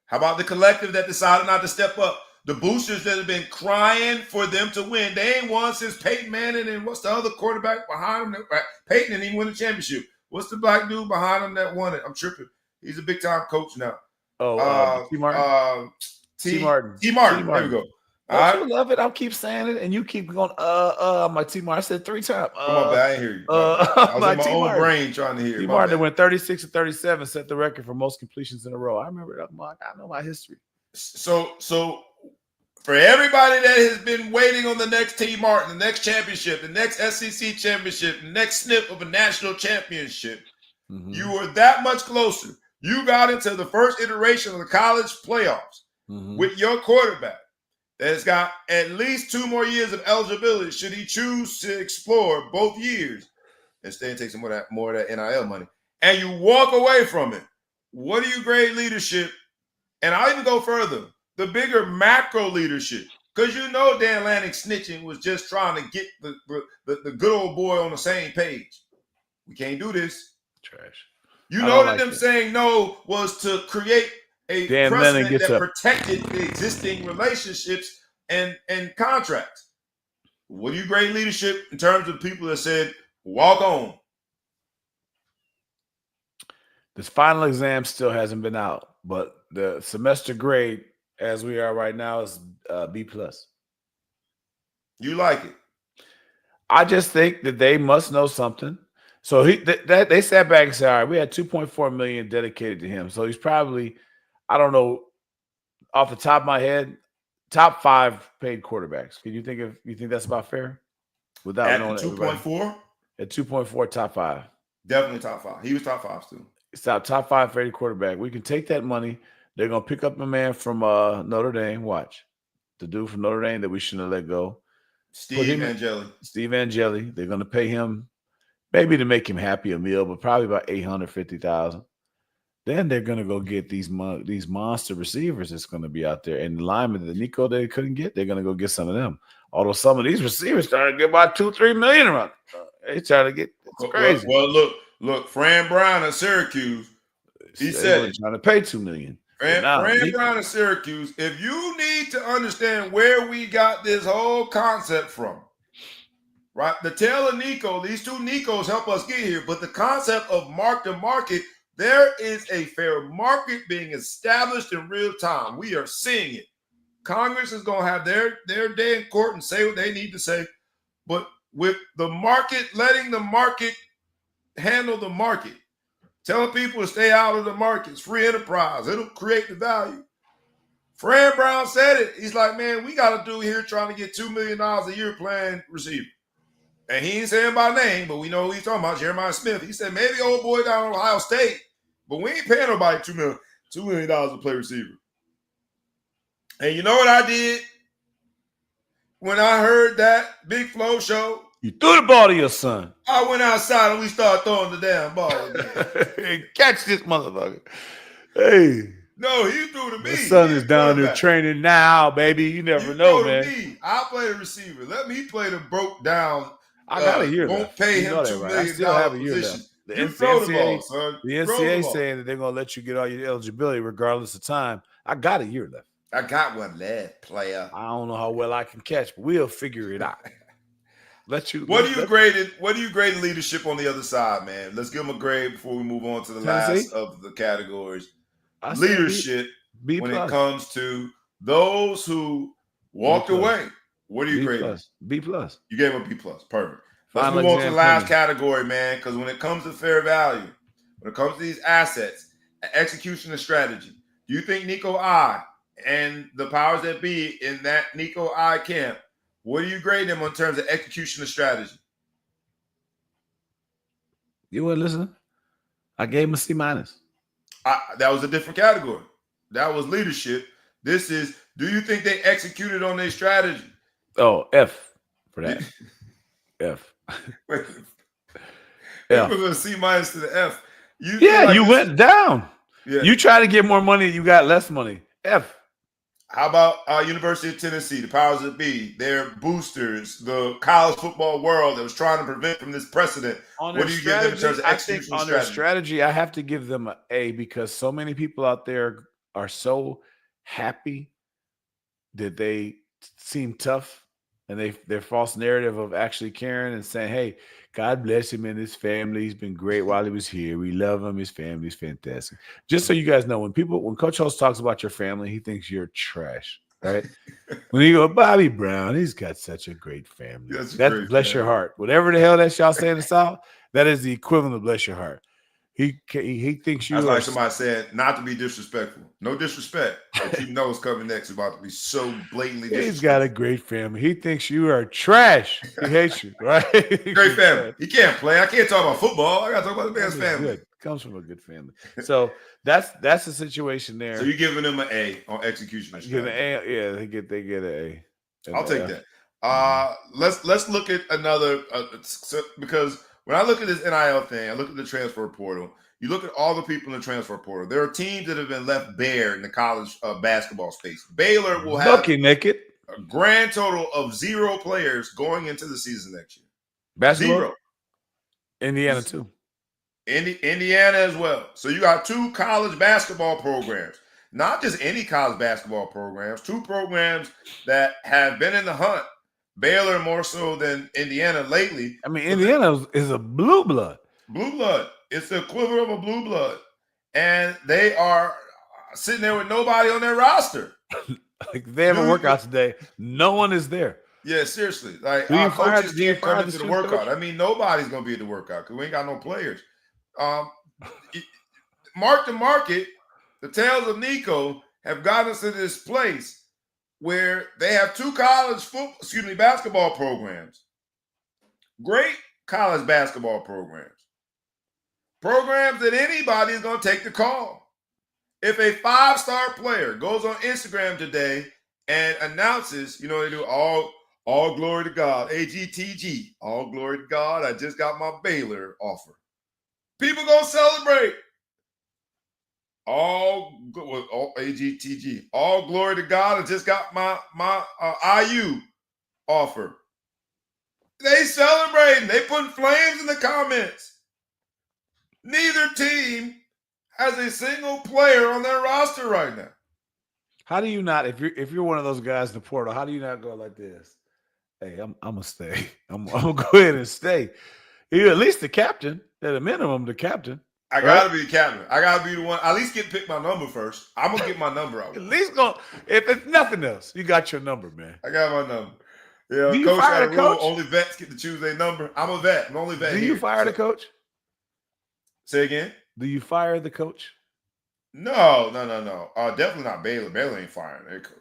How about the collective that decided not to step up? The boosters that have been crying for them to win. They ain't won since Peyton Manning and what's the other quarterback behind him? Peyton didn't even win the championship. What's the black dude behind him that won it? I'm tripping. He's a big-time coach now. T. Martin. T. Martin. There we go. I love it. I'll keep saying it, and you keep going. My T. Martin. I said 3 times. Come on, man. I ain't hear you. I was in my own brain trying to hear. T. Martin went 36 and 37, set the record for most completions in a row. I remember that. I know my history. So for everybody that has been waiting on the next T. Martin, the next championship, the next SEC championship, the next snip of a national championship, you were that much closer. You got into the first iteration of the college playoffs with your quarterback that's got at least 2 more years of eligibility should he choose to explore both years and stay and take some more of that NIL money. And you walk away from it. What do you grade leadership? And I'll even go further. The bigger macro leadership, because you know Dan Lanning snitching was just trying to get the good old boy on the same page. We can't do this. Trash. You know that them saying no was to create a precedent that protected the existing relationships and contracts. What do you grade leadership in terms of people that said, walk on? This final exam still hasn't been out, but the semester grade, as we are right now, is B+. You like it? I just think that they must know something. So they sat back and said, all right, we had $2.4 million dedicated to him. So he's probably, I don't know, off the top of my head, top 5 paid quarterbacks. You think that's about fair? Without at knowing 2.4? At 2.4, top 5. Definitely top 5. He was top 5 too. It's top 5 paid quarterback. We can take that money. They're gonna pick up a man from Notre Dame. Watch. The dude from Notre Dame that we shouldn't have let go. Steve Angeli. They're gonna pay him maybe to make him happy a meal, but probably about $850,000. Then they're gonna go get these monster receivers that's gonna be out there, and the linemen that Nico they couldn't get, they're gonna go get some of them. Although some of these receivers started to get about $2-3 million around. They trying to get crazy. Well, look, Fran Brown at Syracuse. He said trying to pay $2 million. Fran Brown at Syracuse. If you need to understand where we got this whole concept from, right? The tale of Nico, these 2 Nicos help us get here, but the concept of mark to market, there is a fair market being established in real time. We are seeing it. Congress is going to have their day in court and say what they need to say. But with the market, letting the market handle the market, telling people to stay out of the markets, free enterprise, it'll create the value. Fran Brown said it. He's like, man, we got a dude here trying to get $2 million a year playing receiver. And he ain't saying by name, but we know who he's talking about, Jeremiah Smith. He said, maybe old boy down in Ohio State, but we ain't paying nobody $2 million to play receiver. And you know what I did when I heard that Big Flow show? You threw the ball to your son. I went outside and we started throwing the damn ball again. Catch this motherfucker. Hey. No, he threw to me. My son is down there training now, baby. You never know, man. Me. I play the receiver. Let me play the broke down. I got a year won't left. Pay him $2 million. I still have a year left. The NCAA saying that they're going to let you get all your eligibility regardless of time. I got a year left. I got one left, player. I don't know how well I can catch, but we'll figure it out. What do you grade leadership on the other side, man? Let's give them a grade before we move on to the last of the categories. Leadership B+. When it comes to those who walked away. What do you grade them? B+. You gave them a B+. Perfect. Let's move on to the last category, man, because when it comes to fair value, when it comes to these assets, execution and strategy, do you think Nico I and the powers that be in that Nico I camp, what do you grade them in terms of execution and strategy? You wouldn't listen? I gave him a C-. That was a different category. That was leadership. This is, do you think they executed on their strategy? Oh, F for that. F. Wait. F was a C- to the F. You went down. Yeah. You try to get more money, you got less money. F. How about University of Tennessee, the powers that be, their boosters, the college football world that was trying to prevent from this precedent? What do you give them in terms of execution on their strategy? I have to give them an A because so many people out there are so happy that they seem tough and their false narrative of actually caring and saying, hey, God bless him and his family. He's been great while he was here. We love him. His family's fantastic. Just so you guys know, when Coach Holtz talks about your family, he thinks you're trash, right? When you go, Bobby Brown, he's got such a great family. That's bless your heart. Whatever the hell that y'all say in the South, that is the equivalent of bless your heart. He thinks you. That's like somebody said, not to be disrespectful. No disrespect. But you know what's coming next is about to be so blatantly disrespectful. He's got a great family. He thinks you are trash. He hates you, right? Great family. He can't play. I can't talk about football. I got to talk about the man's family. Good. Comes from a good family. So that's the situation there. So you're giving them an A on execution. They get an A. I'll take that. Let's look at another because when I look at this NIL thing, I look at the transfer portal. You look at all the people in the transfer portal. There are teams that have been left bare in the college basketball space. Baylor will have naked. A grand total of 0 players going into the season next year. Basketball? 0. Indiana too. Indiana as well. So you got 2 college basketball programs. Not just any college basketball programs, 2 programs that have been in the hunt. Baylor more so than Indiana lately. I mean, Indiana is a blue blood. Blue blood. It's the equivalent of a blue blood. And they are sitting there with nobody on their roster. Like they have a workout today. No one is there. Yeah, seriously. Like our coaches can't come into the workout. I mean, nobody's going to be at the workout because we ain't got no players. Mark the market, the tales of Nico have gotten us to this place where they have 2 basketball programs. Great college basketball programs. Programs that anybody is going to take the call. If a 5-star player goes on Instagram today and announces, they do all glory to God, AGTG, all glory to God, I just got my Baylor offer. People gonna celebrate. All AGTG, all glory to God, I just got my IU offer. They celebrating. They putting flames in the comments. Neither team has a single player on their roster right now. How do you not, if you're one of those guys in the portal, how do you not go like this? Hey, I'm gonna stay. I'm gonna go ahead and stay. You're at least the captain. At a minimum, the captain. I gotta be the captain. I gotta be the one. At least get pick my number first. I'm gonna get my number out. At least go. If it's nothing else, you got your number, man. I got my number. Yeah, do you coach fire got the coach? Only vets get to choose their number. I'm a vet. I'm only vet. Do you fire the coach? Say again. Do you fire the coach? No. Definitely not Baylor. Baylor ain't firing their coach.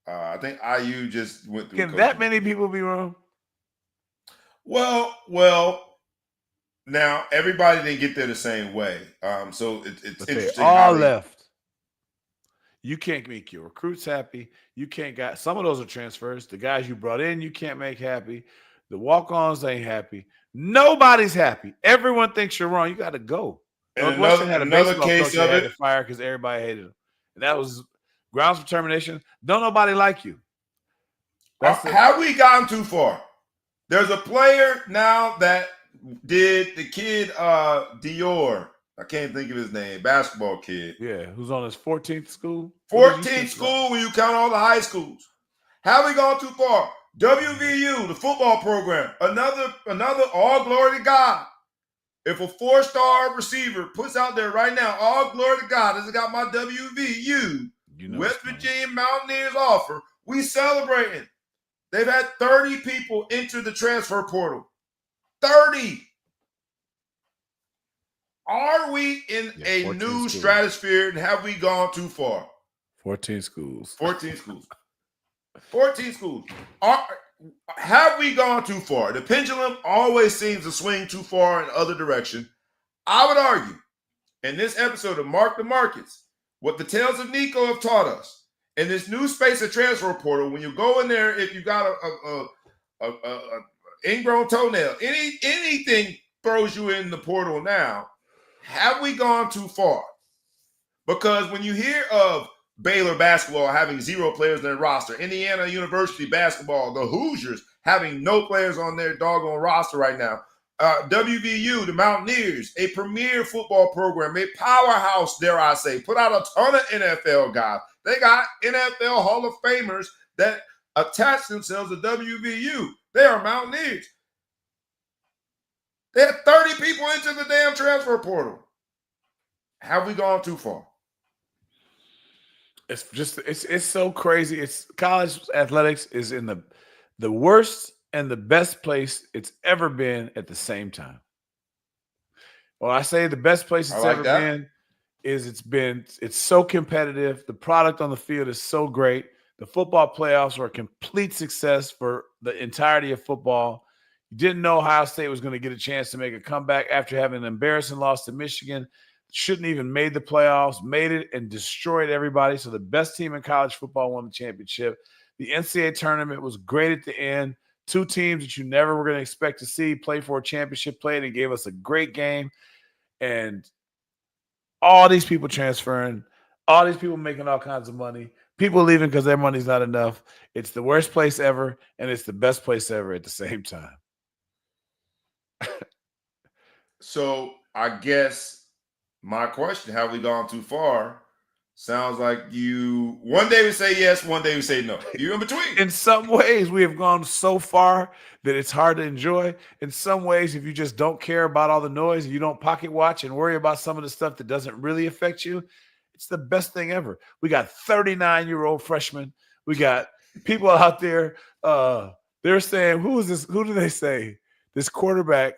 I think IU just went through. Can that many people be wrong? Well. Now everybody didn't get there the same way. So it's interesting. They all left. You can't make your recruits happy. You can't got some of those are transfers. The guys you brought in, you can't make happy. The walk-ons ain't happy. Nobody's happy. Everyone thinks you're wrong. You got to go. And another case of it, fire because everybody hated him, and that was grounds for termination. Don't nobody like you. Have we gotten too far? There's a player now that did the kid Dior. I can't think of his name. Basketball kid. Yeah, who's on his 14th school? 14th school when you count all the high schools. Have we gone too far? WVU, the football program, another all glory to God. If a 4-star receiver puts out there right now, all glory to God, this has got my WVU, West Virginia Mountaineers offer, we celebrating. They've had 30 people enter the transfer portal. 30. Are we in a new stratosphere and have we gone too far? 14 schools. 14 schools. 14 schools. Have we gone too far? The pendulum always seems to swing too far in the other direction. I would argue in this episode of Mark the Markets, what the tales of Nico have taught us in this new space of transfer portal, when you go in there, if you got a ingrown toenail, anything throws you in the portal now, have we gone too far? Because when you hear of Baylor basketball having 0 players in their roster, Indiana University basketball, the Hoosiers having no players on their doggone roster right now, WVU, the Mountaineers, a premier football program, a powerhouse, dare I say, put out a ton of NFL guys. They got NFL Hall of Famers that attach themselves to WVU. They are Mountaineers. They had 30 people into the damn transfer portal. Have we gone too far? It's so crazy. It's college athletics is in the worst and the best place it's ever been at the same time. Well, I say the best place it's ever been is it's so competitive. The product on the field is so great. The football playoffs were a complete success for the entirety of football. You didn't know Ohio State was going to get a chance to make a comeback after having an embarrassing loss to Michigan. Shouldn't even made the playoffs, made it and destroyed everybody. So the best team in college football won the championship. The NCAA tournament was great at the end. 2 teams that you never were going to expect to see play for a championship played and gave us a great game. And all these people transferring, all these people making all kinds of money, people leaving because their money's not enough. It's the worst place ever, and it's the best place ever at the same time. So I guess my question, have we gone too far? Sounds like you one day we say yes, one day we say no. You're in between. In some ways, we have gone so far that it's hard to enjoy. In some ways, if you just don't care about all the noise and you don't pocket watch and worry about some of the stuff that doesn't really affect you, it's the best thing ever. We got 39-year-old freshmen. We got people out there. They're saying, who is this? Who do they say? This quarterback.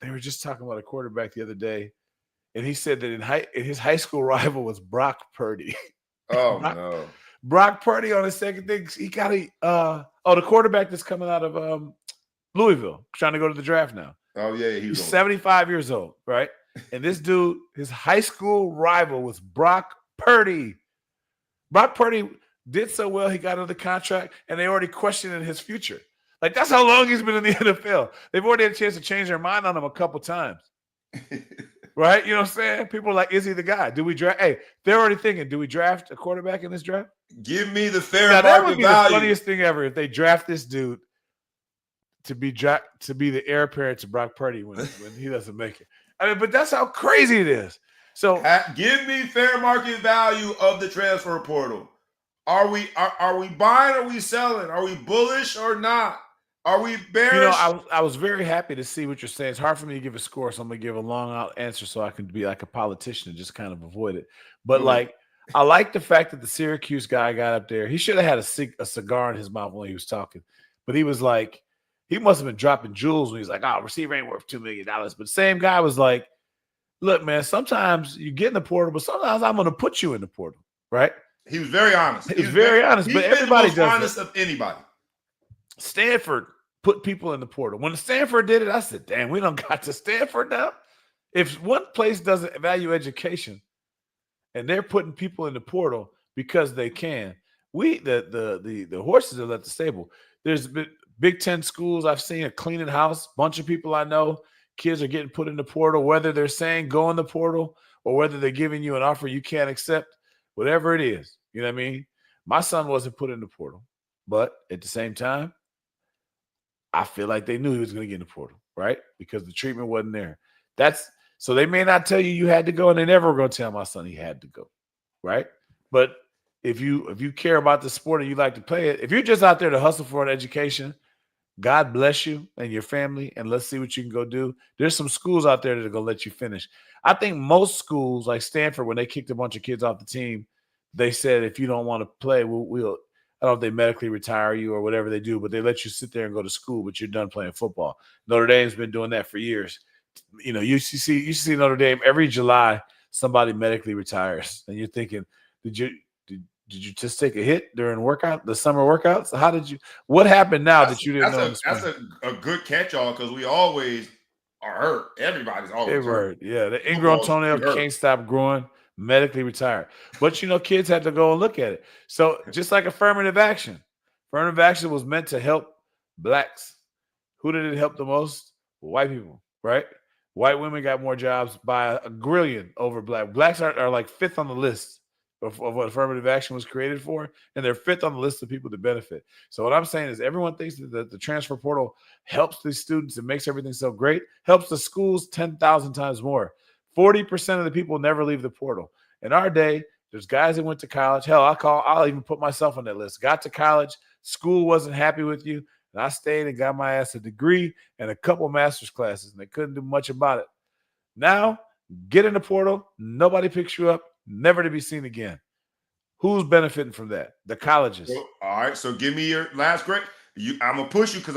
They were just talking about a quarterback the other day, and he said that his high school rival was Brock Purdy. Oh no. Brock Purdy on his second thing. He got the quarterback that's coming out of Louisville, trying to go to the draft now. Oh yeah, he's 75 years old, right? And this dude, his high school rival was Brock Purdy. Brock Purdy did so well, he got another contract, and they already questioning his future. Like, that's how long he's been in the NFL. They've already had a chance to change their mind on him a couple times. Right? You know what I'm saying? People are like, is he the guy? Do we draft? Hey, they're already thinking, do we draft a quarterback in this draft? Give me the fair now, market that would be value. the funniest thing ever if they draft this dude to be the heir apparent to Brock Purdy when he doesn't make it. I mean, but that's how crazy it is. So give me fair market value of the transfer portal. Are we buying? Are we selling? Are we bullish or not? Are we bearish? You know, I was very happy to see what you're saying. It's hard for me to give a score, so I'm gonna give a long out answer so I can be like a politician and just kind of avoid it. But like, I like the fact that the Syracuse guy got up there. He should have had a cigar in his mouth when he was talking, but he was like, he must have been dropping jewels when he's like, "Oh, receiver ain't worth $2 million." But the same guy was like, "Look, man, sometimes you get in the portal, but sometimes I'm gonna put you in the portal." Right? He was very honest. He was very honest, but everybody does honest of anybody. Stanford put people in the portal. When Stanford did it, I said, damn, we done got to Stanford now. If one place doesn't value education and they're putting people in the portal because they can, the horses are at the stable. There's been Big Ten schools I've seen a cleaning house. Bunch of people I know, kids are getting put in the portal, whether they're saying go in the portal or whether they're giving you an offer you can't accept, whatever it is. You know what I mean? My son wasn't put in the portal, but at the same time, I feel like they knew he was going to get in the portal, right? Because the treatment wasn't there. So they may not tell you had to go, and they never were going to tell my son he had to go, right? But if you care about the sport and you like to play it, if you're just out there to hustle for an education, God bless you and your family, and let's see what you can go do. There's some schools out there that are going to let you finish. I think most schools, like Stanford, when they kicked a bunch of kids off the team, they said, if you don't want to play, we'll I don't know if they medically retire you or whatever they do, but they let you sit there and go to school, but you're done playing football. Notre Dame's been doing that for years. You know, you see Notre Dame every July, somebody medically retires, and you're thinking, did you just take a hit during the summer workouts? What happened now that you didn't know? That's a good catch-all because we always are hurt. Everybody's always hurt. Yeah, the ingrown toenail can't stop growing. Medically retired. But, kids had to go and look at it. So just like affirmative action was meant to help blacks. Who did it help the most? White people, right? White women got more jobs by a grillion over black. Blacks are like fifth on the list of what affirmative action was created for, and they're fifth on the list of people to benefit. So what I'm saying is everyone thinks that the transfer portal helps these students and makes everything so great, helps the schools 10,000 times more. 40% of the people never leave the portal. In our day, there's guys that went to college. Hell, I'll even put myself on that list. Got to college, school wasn't happy with you, and I stayed and got my ass a degree and a couple master's classes, and they couldn't do much about it. Now, get in the portal, nobody picks you up, never to be seen again. Who's benefiting from that? The colleges. All right, so give me your last grade. I'm gonna push you because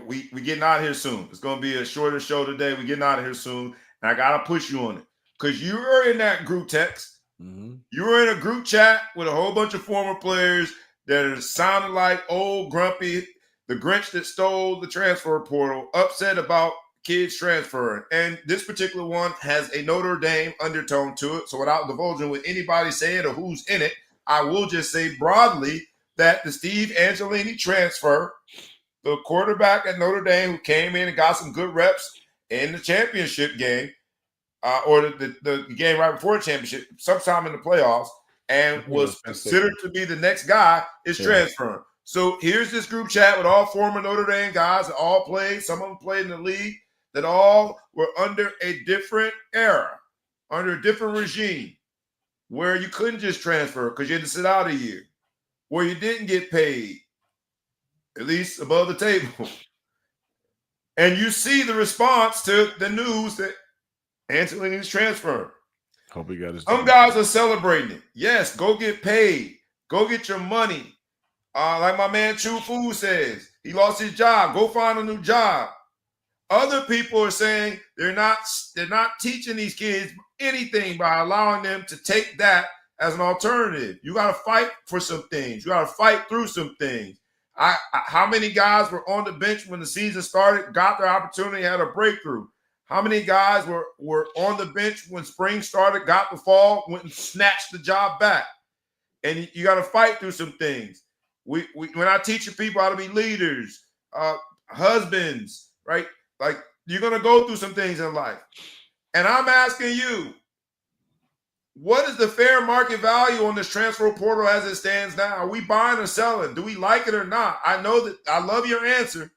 we getting out of here soon. It's gonna be a shorter show today. We getting out of here soon. And I gotta push you on it because you were in that group text. Mm-hmm. You were in a group chat with a whole bunch of former players that are sounding like old grumpy, the Grinch that stole the transfer portal, upset about kids transferring. And this particular one has a Notre Dame undertone to it. So without divulging what anybody said or who's in it, I will just say broadly that the Steve Angelini transfer, the quarterback at Notre Dame who came in and got some good reps in the championship game, or the game right before the championship, sometime in the playoffs, and was considered to be the next guy, is transferring. So here's this group chat with all former Notre Dame guys that all played. Some of them played in the league. that all were under a different era, under a different regime, where you couldn't just transfer because you had to sit out a year, where you didn't get paid, at least above the table. And you see the response to the news that Anthony is transferring. Hope he got his. Some guys are celebrating it. Yes, go get paid. Go get your money. Like my man Chu Fu says, he lost his job. Go find a new job. Other people are saying they're not teaching these kids anything by allowing them to take that as an alternative. You got to fight for some things. You got to fight through some things. How many guys were on the bench when the season started, got their opportunity, had a breakthrough? How many guys were on the bench when spring started, got the fall, went and snatched the job back? And you got to fight through some things. When I teach people how to be leaders, husbands, right? Like, you're going to go through some things in life. And I'm asking you, what is the fair market value on this transfer portal as it stands now? Are we buying or selling? Do we like it or not? I know that I love your answer,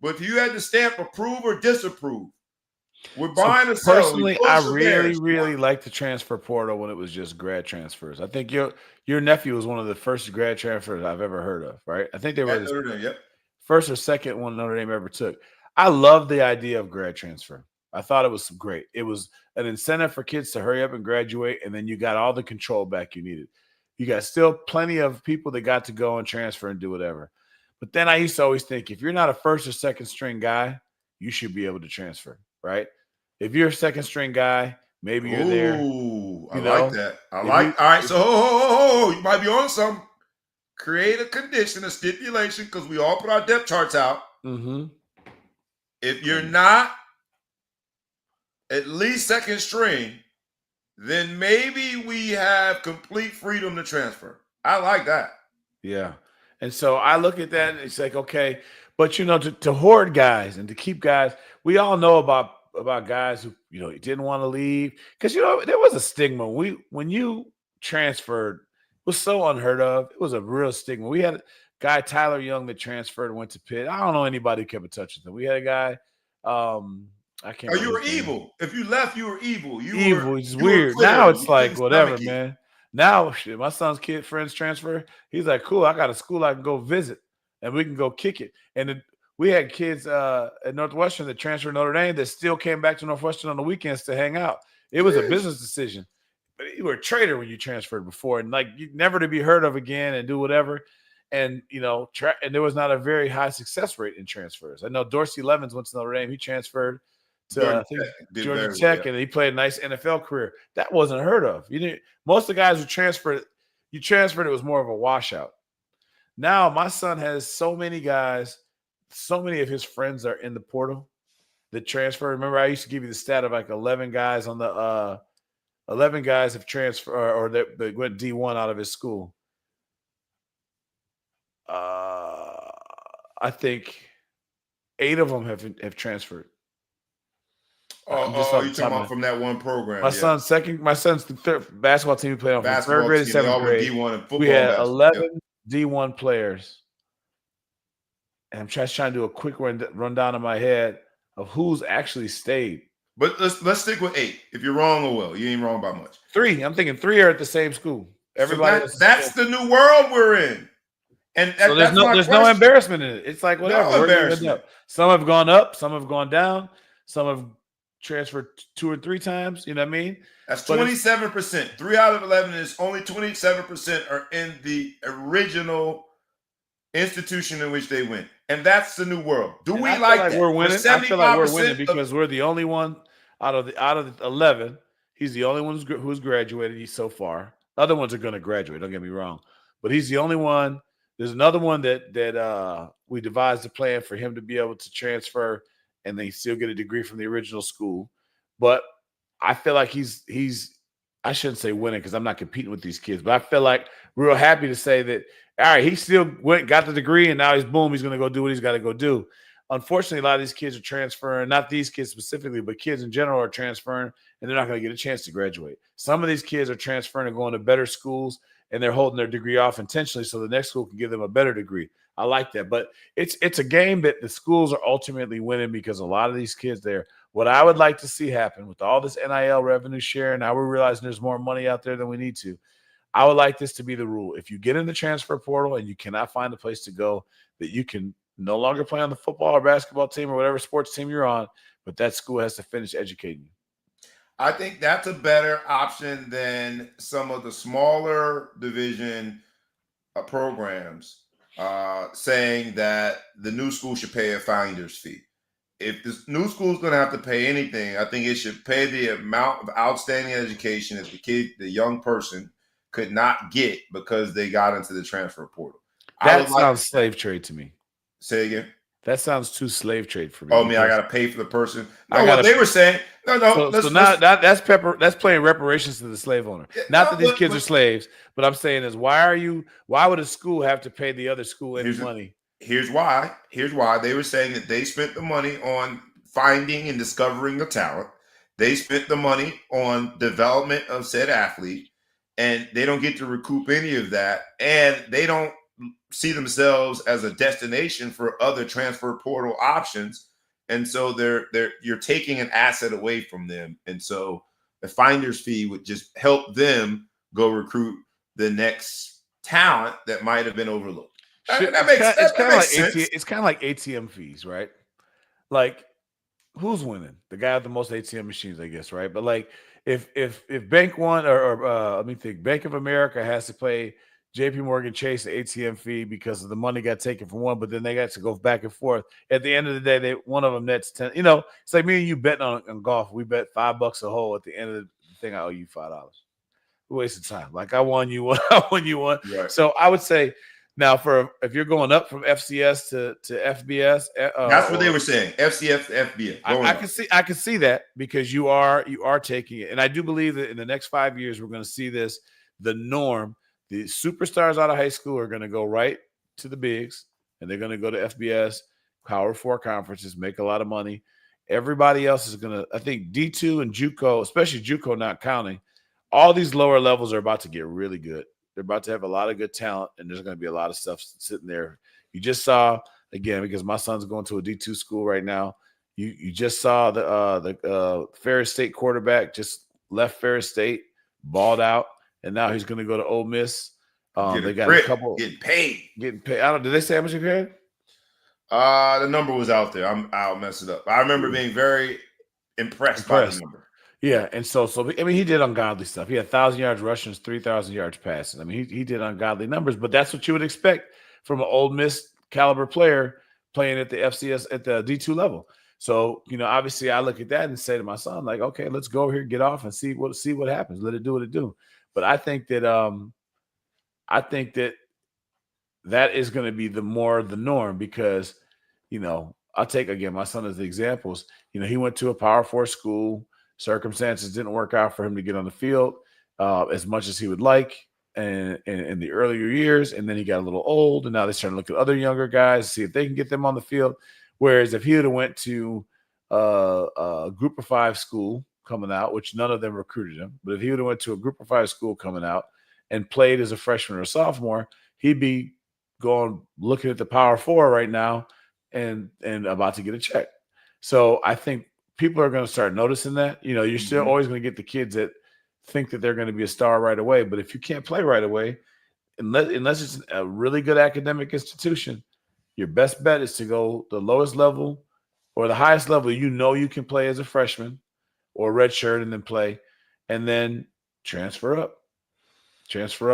but if you had to stamp approve or disapprove, we're buying or selling. Personally, I really like the transfer portal when it was just grad transfers. I think your nephew was one of the first grad transfers I've ever heard of, right? I think they were the first or second one Notre Dame ever took. I love the idea of grad transfer. I thought it was great. It was an incentive for kids to hurry up and graduate, and then you got all the control back you needed. You got still plenty of people that got to go and transfer and do whatever. But then I used to always think, if you're not a first or second string guy, you should be able to transfer, right? If you're a second string guy, maybe you're there. I like that. All right, so you might be on something. Create a condition, a stipulation, because we all put our depth charts out. Mm-hmm. If you're not at least second string, then maybe we have complete freedom to transfer. I like that. Yeah. And so I look at that and it's like, okay, but to hoard guys and to keep guys, we all know about guys who, didn't want to leave. Because, there was a stigma. When you transferred, it was so unheard of. It was a real stigma. We had a guy, Tyler Young, that transferred and went to Pitt. I don't know anybody who kept in touch with him. We had a guy, I can't. You were evil. If you left, you were evil. It's weird. Now it's like whatever, man. Now, shit, my son's friends transfer. He's like, cool. I got a school I can go visit, and we can go kick it. And we had kids at Northwestern that transferred to Notre Dame that still came back to Northwestern on the weekends to hang out. It was a business decision. But you were a traitor when you transferred before, and you never to be heard of again and do whatever. And and there was not a very high success rate in transfers. I know Dorsey Levens went to Notre Dame. He transferred to Georgia Tech, and he played a nice NFL career. That wasn't heard of. Most of the guys who transferred, it was more of a washout. Now my son has so many guys, so many of his friends are in the portal that transfer. Remember, I used to give you the stat of 11 guys on the 11 guys have transferred or that went D1 out of his school. I think 8 of them have transferred. You're talking about from that one program. My son's the third basketball team we played on from third grade to seventh grade. D1 and football. We had 11 D1 players. And I'm just trying to do a quick rundown in my head of who's actually stayed. But let's stick with 8. If you're wrong, oh well. You ain't wrong by much. 3. I'm thinking 3 are at the same school. Everybody. So that's the new world we're in. And so there's no embarrassment in it. It's like whatever. No embarrassment. Some have gone up. Some have gone down. Some have transferred 2 or 3 times. You know what I mean? That's 27%. 3 out of 11 is only 27% are in the original institution in which they went. And that's the new world. Do we like that? We're winning. I feel like we're winning because we're the only one out of the 11. He's the only one who's graduated so far. Other ones are going to graduate. Don't get me wrong. But he's the only one. There's another one that we devised a plan for him to be able to transfer and then still get a degree from the original school. But I feel like he's I shouldn't say winning because I'm not competing with these kids, but I feel like real happy to say that, all right, he still got the degree and now he's going to go do what he's got to go do. Unfortunately, a lot of these kids are transferring, not these kids specifically, but kids in general are transferring and they're not going to get a chance to graduate. Some of these kids are transferring and going to better schools and they're holding their degree off intentionally so the next school can give them a better degree. I like that. But it's a game that the schools are ultimately winning because a lot of these kids there. What I would like to see happen with all this NIL revenue share, now we're realizing there's more money out there than we need to. I would like this to be the rule. If you get in the transfer portal and you cannot find a place to go, that you can no longer play on the football or basketball team or whatever sports team you're on, but that school has to finish educating you. I think that's a better option than some of the smaller division programs saying that the new school should pay a finder's fee. If this new school is going to have to pay anything, I think it should pay the amount of outstanding education that the young person could not get because they got into the transfer portal. That sounds slave trade to me. Say again. That sounds too slave trade for me. Oh, I got to pay for the person. No, what they were saying. No. So now that's playing reparations to the slave owner. Not that these kids are slaves, but I'm saying is why would a school have to pay the other school any money? Here's why. They were saying that they spent the money on finding and discovering the talent. They spent the money on development of said athlete, and they don't get to recoup any of that. And they don't see themselves as a destination for other transfer portal options. And so you're taking an asset away from them. And so the finder's fee would just help them go recruit the next talent that might have been overlooked. It's kind of like ATM fees, right? Like, who's winning? The guy with the most ATM machines, I guess, right? But like, if Bank One or let me think, Bank of America has to pay JP Morgan Chase the ATM fee because of the money got taken from one, but then they got to go back and forth. At the end of the day, one of them nets 10. You know, it's like me and you betting on golf. We bet $5 a hole. At the end of the thing, I owe you $5. Waste of time. Like I won, you won. I won, you won. Right. So I would say. Now, if you're going up from FCS to FBS, that's what they were saying. FCS to FBS. I can see that because you are taking it, and I do believe that in the next 5 years we're going to see this the norm. The superstars out of high school are going to go right to the bigs, and they're going to go to FBS, Power 4 conferences, make a lot of money. Everybody else is going to, I think, D2 and JUCO, especially JUCO not counting. All these lower levels are about to get really good. They're about to have a lot of good talent, and there's going to be a lot of stuff sitting there. You just saw, again, because my son's going to a D2 school right now, you just saw the Ferris State quarterback just left Ferris State, balled out, and now he's going to go to Ole Miss. They got a couple getting paid. I don't. Did they say how much you paid? The number was out there. I'll mess it up. I remember being very impressed by the number. Yeah, and so I mean, he did ungodly stuff. He had 1,000 yards rushing, 3,000 yards passing. I mean, he did ungodly numbers, but that's what you would expect from an Ole Miss caliber player playing at the FCS at the D2 level. So, you know, obviously, I look at that and say to my son, like, okay, let's go over here, get off, and see what happens. Let it do what it do. But I think that that is going to be the norm because, you know, I'll take again my son as the examples. You know, he went to a Power 4 school. Circumstances didn't work out for him to get on the field as much as he would like and in the earlier years. And then he got a little old, and now they're starting to look at other younger guys, see if they can get them on the field. Whereas if he would have went to a Group of 5 school coming out, which none of them recruited him, but if he would have went to a Group of 5 school coming out and played as a freshman or sophomore, he'd be looking at the Power 4 right now and about to get a check. So I think people are going to start noticing that. You know, you're still always going to get the kids that think that they're going to be a star right away. But if you can't play right away, unless it's a really good academic institution, your best bet is to go the lowest level or the highest level you know you can play as a freshman or redshirt and then play, and then transfer up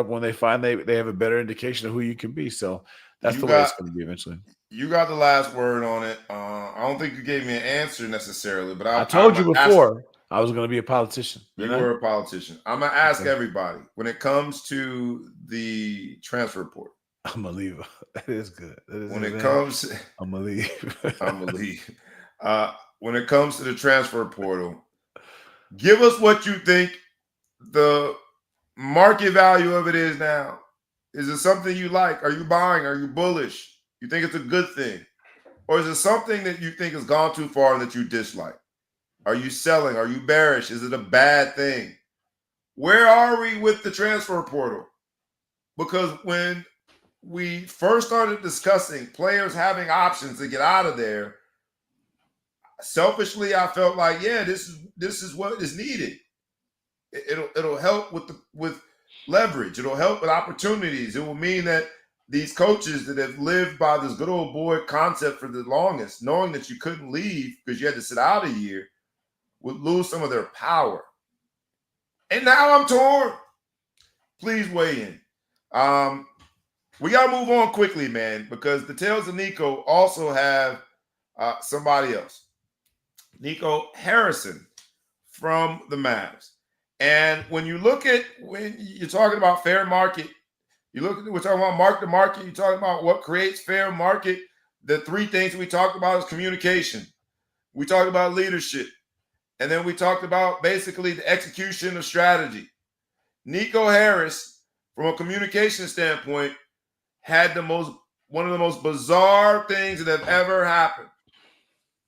when they find they have a better indication of who you can be. So that's the way it's going to be eventually. You got the last word on it. I don't think you gave me an answer necessarily, but I told you before I was going to be a politician. You were a politician. I'm going to ask everybody, when it comes to the transfer report. I'm going to leave. That is good. I'm going to leave. I'm going to leave. When it comes to the transfer portal, give us what you think the market value of it is now. Is it something you like? Are you buying? Are you bullish? You think it's a good thing? Or is it something that you think has gone too far and that you dislike? Are you selling? Are you bearish? Is it a bad thing? Where are we with the transfer portal? because when we first started discussing players having options to get out of there, selfishly, I felt like, yeah, this is what is needed. It'll help with leverage. It'll help with opportunities. It will mean that these coaches that have lived by this good old boy concept for the longest, knowing that you couldn't leave because you had to sit out a year, would lose some of their power. And now I'm torn. Please weigh in. We got to move on quickly, man, because the Tales of Nico also have somebody else. Nico Harrison from the Mavs. And when you're talking about fair market, we're talking about mark to market, you're talking about what creates fair market. The three things we talked about is communication. We talked about leadership. And then we talked about basically the execution of strategy. Nico Harris, from a communication standpoint, had one of the most bizarre things that have ever happened.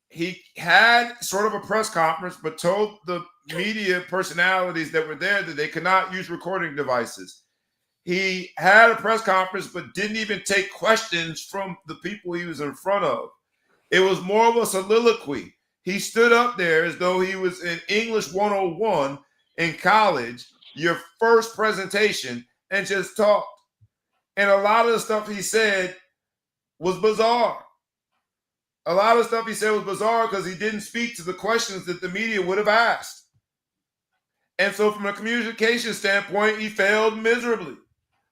He had sort of a press conference, but told the media personalities that were there that they could not use recording devices. He had a press conference, but didn't even take questions from the people he was in front of. It was more of a soliloquy. He stood up there as though he was in English 101 in college, your first presentation, and just talked. And a lot of the stuff he said was bizarre. A lot of stuff he said was bizarre because he didn't speak to the questions that the media would have asked. And so from a communication standpoint, he failed miserably.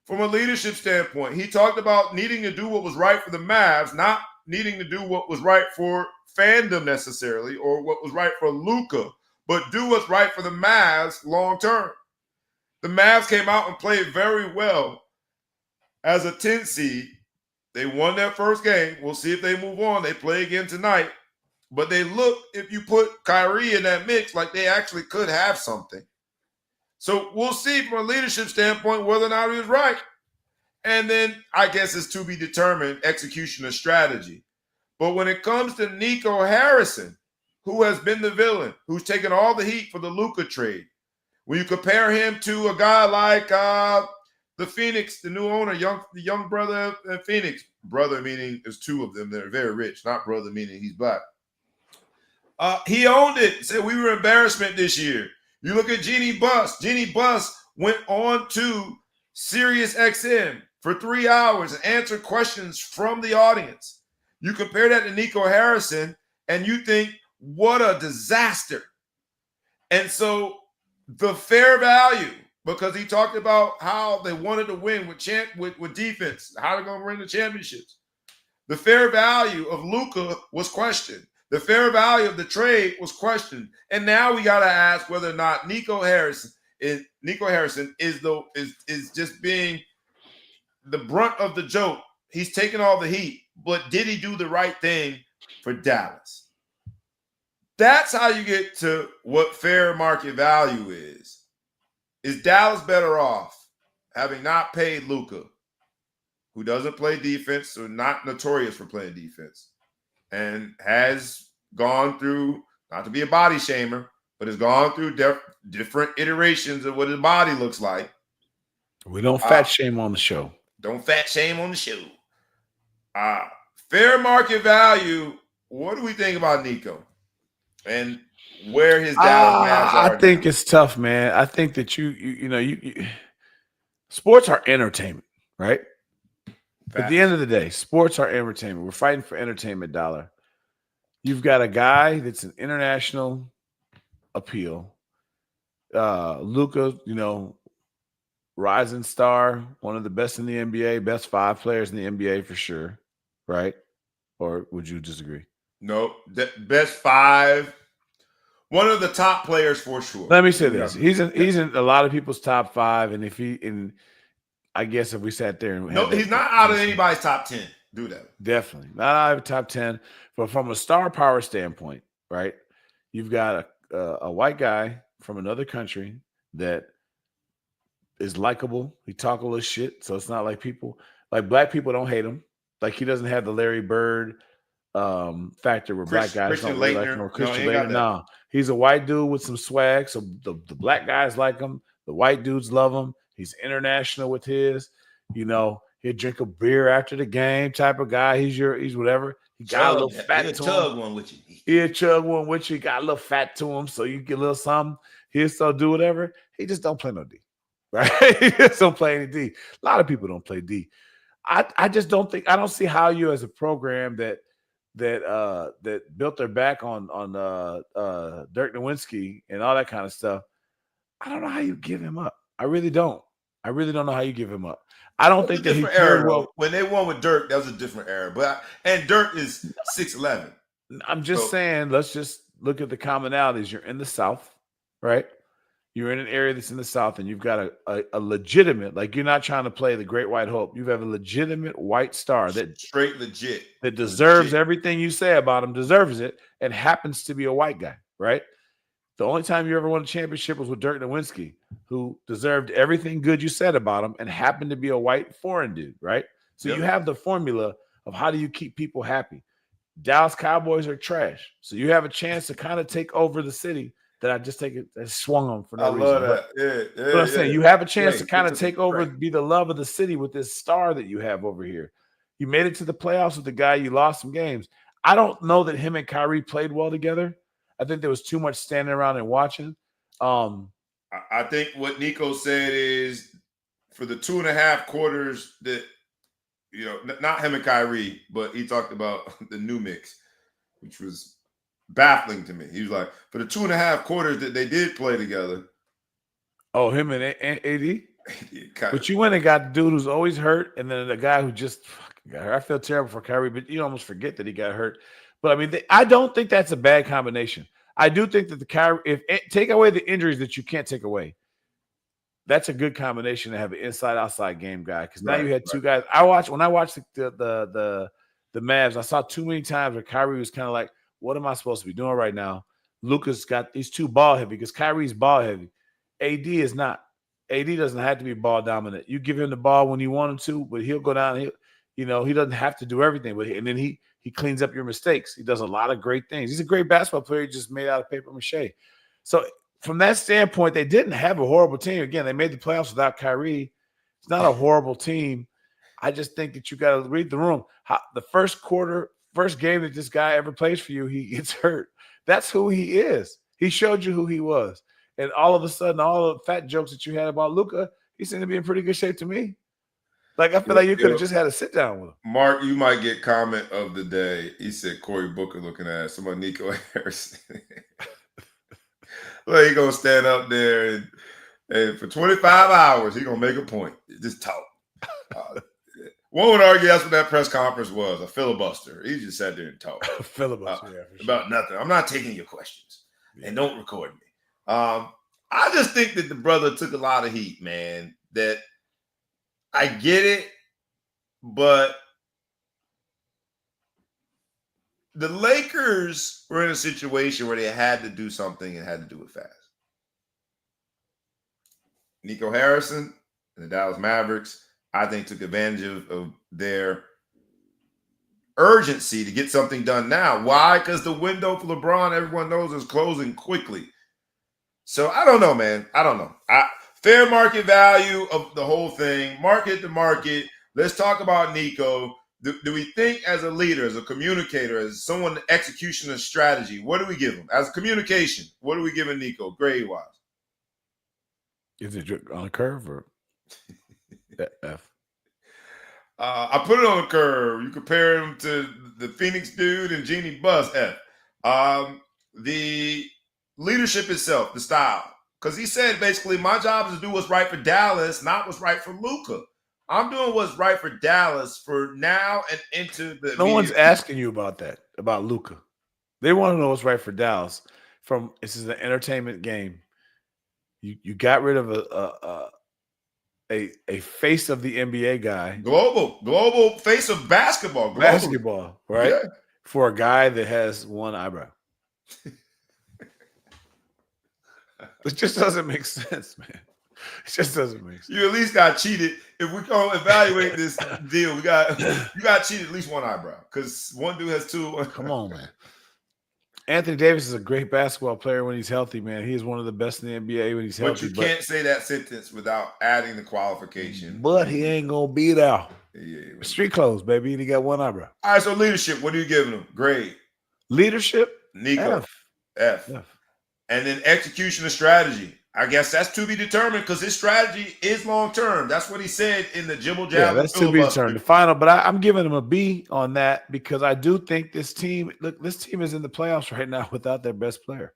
From a leadership standpoint, he talked about needing to do what was right for the Mavs, not needing to do what was right for fandom necessarily or what was right for Luka, but do what's right for the Mavs long term. The Mavs came out and played very well as a 10 seed. They won their first game. We'll see if they move on. They play again tonight. But they look, if you put Kyrie in that mix, like they actually could have something. So we'll see from a leadership standpoint whether or not he was right. And then I guess it's to be determined execution of strategy. But when it comes to Nico Harrison, who has been the villain, who's taken all the heat for the Luka trade, when you compare him to a guy like the Phoenix, the new owner, the young brother in Phoenix, brother meaning there's two of them that are very rich, not brother meaning he's black. He owned it, said we were embarrassment this year. You look at Jeannie Buss. Jeannie Buss went on to Sirius XM for 3 hours and answered questions from the audience. You compare that to Nico Harrison, and you think, what a disaster. And so the fair value, because he talked about how they wanted to win with defense, how they're going to win the championships. The fair value of Luka was questioned. The fair value of the trade was questioned. And now we got to ask whether or not Nico Harrison is just being the brunt of the joke. He's taking all the heat, but did he do the right thing for Dallas? That's how you get to what fair market value is. Is Dallas better off having not paid Luka, who doesn't play defense or not notorious for playing defense, and has gone through, not to be a body shamer, but has gone through different iterations of what his body looks like. We don't fat shame on the show. Don't fat shame on the show. Fair market value, what do we think about Nico? And where his Dallas Mavs are. I think it's tough, man. I think that you sports are entertainment, right? Fact. At the end of the day, sports are entertainment. We're fighting for entertainment dollar. You've got a guy that's an international appeal. Luka, rising star, one of the best in the NBA, best 5 players in the NBA for sure, right? Or would you disagree? Nope. Best 5. One of the top players for sure. Let me say this: he's in a lot of people's top 5, and I guess if we sat there and he's not out of anybody's top 10. Do that. Definitely not out of top 10. But from a star power standpoint, right? You've got a white guy from another country that is likable. He talk a little shit, so it's not like black people don't hate him. Like he doesn't have the Larry Bird factor where black guys don't really like him, or Christian Laettner. No, he's a white dude with some swag. So the black guys like him. The white dudes love him. He's international with his. He'll drink a beer after the game type of guy. He's whatever. He got a little fat to him. He'll chug one with you. He'll chug one with you. Got a little fat to him, so you get a little something. He'll still do whatever. He just don't play no D. Right? He just don't play any D. A lot of people don't play D. I just don't think, I don't see how you as a program that built their back on Dirk Nowitzki and all that kind of stuff. I don't know how you give him up. I really don't. I really don't know how you give him up. I don't think that he cared well. When they won with Dirk, that was a different era. And Dirk is 6'11". I'm just saying, let's just look at the commonalities. You're in the South, right? You're in an area that's in the South, and you've got a legitimate, like, you're not trying to play the Great White Hope. You have a legitimate white star that straight legit that deserves everything you say about him, deserves it, and happens to be a white guy, right? The only time you ever won a championship was with Dirk Nowitzki, who deserved everything good you said about him and happened to be a white foreign dude, right? So you have the formula of how do you keep people happy. Dallas Cowboys are trash. So you have a chance to kind of take over the city that I swung on for no reason. I love that. But I'm saying you have a chance to kind of take over, be the love of the city with this star that you have over here. You made it to the playoffs with the guy you lost some games. I don't know that him and Kyrie played well together. I think there was too much standing around and watching. I think what Nico said is for the 2.5 quarters that, not him and Kyrie, but he talked about the new mix, which was baffling to me. He was like, for the 2.5 quarters that they did play together. Oh, him and AD? But you went and got the dude who's always hurt, and then the guy who just got hurt. I feel terrible for Kyrie, but you almost forget that he got hurt. But I mean, I don't think that's a bad combination. I do think that the Kyrie, take away the injuries that you can't take away, that's a good combination to have an inside-outside game guy. Because now you had two guys. When I watched the Mavs, I saw too many times where Kyrie was kind of like, "What am I supposed to be doing right now?" He's too ball heavy because Kyrie's ball heavy. AD is not. AD doesn't have to be ball dominant. You give him the ball when you want him to, but he'll go down. He doesn't have to do everything. And then he cleans up your mistakes. He does a lot of great things. He's a great basketball player. He just made out of paper mache. So from that standpoint, they didn't have a horrible team. Again, they made the playoffs without Kyrie. It's not a horrible team. I just think that you got to read the room. The first game that this guy ever plays for you, he gets hurt. That's who he is. He showed you who he was. And all of a sudden, all the fat jokes that you had about Luka, he seemed to be in pretty good shape to me. Like, I feel like you could have just had a sit down with him. Mark, you might get comment of the day. He said Cory Booker looking at somebody, Nico Harrison. Well, he going to stand up there and for 25 hours, he going to make a point. Just talk. One would argue that's what that press conference was, a filibuster. He just sat there and talked. Filibuster, about nothing. I'm not taking your questions. And don't record me. I just think that the brother took a lot of heat, man. That I get it, but the Lakers were in a situation where they had to do something and had to do it fast. Nico Harrison and the Dallas Mavericks, I think, took advantage of their urgency to get something done now. Why? Because the window for LeBron, everyone knows, is closing quickly. So I don't know, man. I don't know. Fair market value of the whole thing, market to market. Let's talk about Nico. Do we think as a leader, as a communicator, as someone execution of strategy, what do we give him? As communication, what are we giving Nico grade-wise? Is it on a curve or F? I put it on a curve. You compare him to the Phoenix dude and Jeannie Buss, F. The leadership itself, the style. Because he said, basically, my job is to do what's right for Dallas, not what's right for Luka. I'm doing what's right for Dallas for now and into the No one's asking you about that, about Luka. They want to know what's right for Dallas. This is an entertainment game. You got rid of a face of the NBA guy. Global face of basketball. Basketball, right? Yeah. For a guy that has one eyebrow. It just doesn't make sense, man. It just doesn't make sense. You at least got cheated. If we're going to evaluate this deal, you got cheated at least one eyebrow because one dude has two. Come on, man. Anthony Davis is a great basketball player when he's healthy, man. He is one of the best in the NBA when he's But healthy. you can't say that sentence without adding the qualification. But he ain't gonna be there. Yeah. Street clothes, baby. And he got one eyebrow. All right, so leadership, what are you giving him? Grade. Leadership, Nico. F. And then execution of strategy. I guess that's to be determined because his strategy is long term. That's what he said in the Jibble Jab. Yeah, that's to be determined. The final, but I'm giving him a B on that because I do think this team is in the playoffs right now without their best player.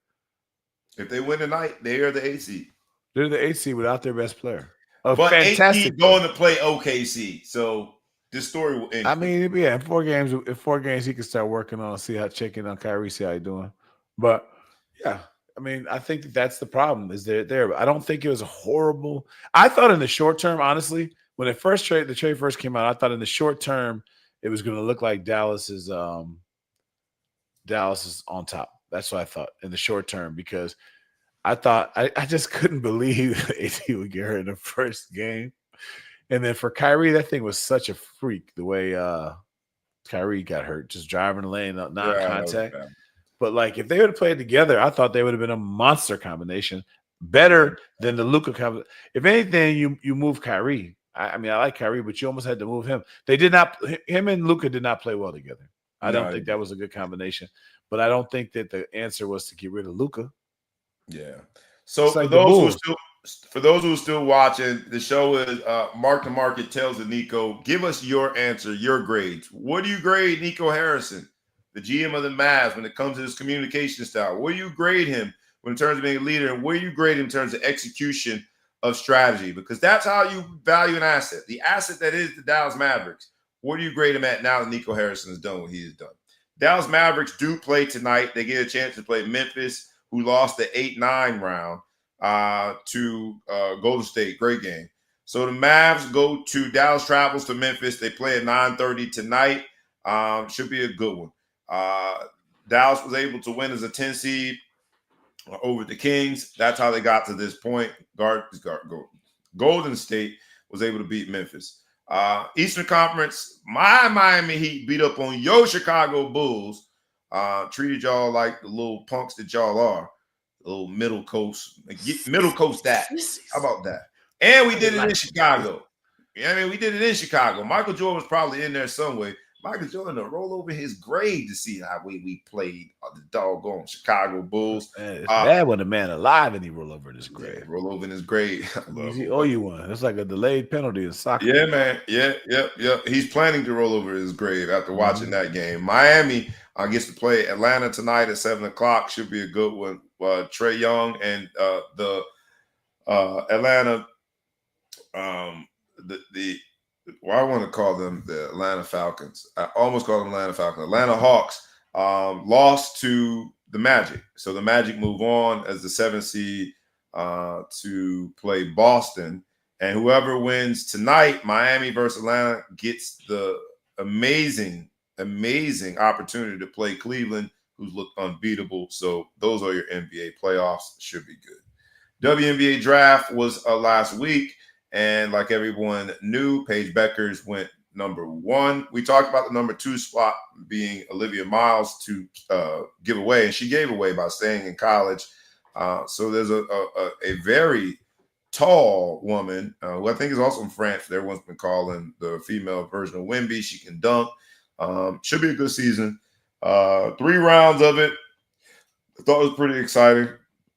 If they win tonight, they are the 8th seed. They're the 8th seed without their best player. But fantastic 8 seed going to play OKC. So this story will end. I mean, yeah, in 4 games, he can start working on checking on Kyrie, see how he's doing. But yeah. I mean, I think that's the problem is they're there. I don't think it was a horrible. I thought in the short term, honestly, when the trade first came out, I thought in the short term it was going to look like Dallas is on top. That's what I thought in the short term because I thought I just couldn't believe AD would get hurt in the first game, and then for Kyrie, that thing was such a freak the way Kyrie got hurt, just driving the lane, non-contact. Yeah, but like if they would have played together, I thought they would have been a monster combination, better than the Luka combination. If anything, you move Kyrie. I mean, I like Kyrie, but you almost had to move him. They did not. Him and Luka did not play well together. I don't think that was a good combination. But I don't think that the answer was to get rid of Luka. Yeah. So like for those who are still watching, the show is Mark the Market tells the Nico, give us your answer, your grades. What do you grade Nico Harrison, the GM of the Mavs, when it comes to his communication style? Where do you grade him in terms of being a leader? And where do you grade him in terms of execution of strategy? Because that's how you value an asset. The asset that is the Dallas Mavericks. Where do you grade him at now that Nico Harrison has done what he has done? Dallas Mavericks do play tonight. They get a chance to play Memphis, who lost the 8-9 round to Golden State. Great game. So the Mavs go to Dallas, travels to Memphis. They play at 9:30 tonight. Should be a good one. Dallas was able to win as a 10 seed over the Kings. That's how they got to this point. Golden State was able to beat Memphis. Eastern Conference, my Miami Heat beat up on your Chicago Bulls. Treated y'all like the little punks that y'all are. Little middle coast. Middle coast that. How about that? And we did it in Chicago. Yeah, I mean, we did it in Chicago. Michael Jordan was probably in there some way. Michael Jordan to roll over his grave to see how we played the doggone Chicago Bulls. Man, it's bad when a man alive and he roll over in his grave. Yeah, roll over in his grave. He owe you one. It's like a delayed penalty in soccer. Yeah, man. Yeah. He's planning to roll over his grave after watching that game. Miami gets to play Atlanta tonight at 7:00. Should be a good one. Trae Young and the Atlanta, I want to call them the Atlanta Falcons. I almost call them Atlanta Falcons. Atlanta Hawks lost to the Magic. So the Magic move on as the 7th seed to play Boston. And whoever wins tonight, Miami versus Atlanta, gets the amazing opportunity to play Cleveland, who's looked unbeatable. So those are your NBA playoffs. Should be good. WNBA Draft was last week. And like everyone knew, Paige Beckers went number 1. We talked about the number 2 spot being Olivia Miles to give away, and she gave away by staying in college. So there's a very tall woman who I think is also from France. Everyone's been calling the female version of Wemby. She can dunk. Should be a good season. 3 rounds of it. I thought it was pretty exciting.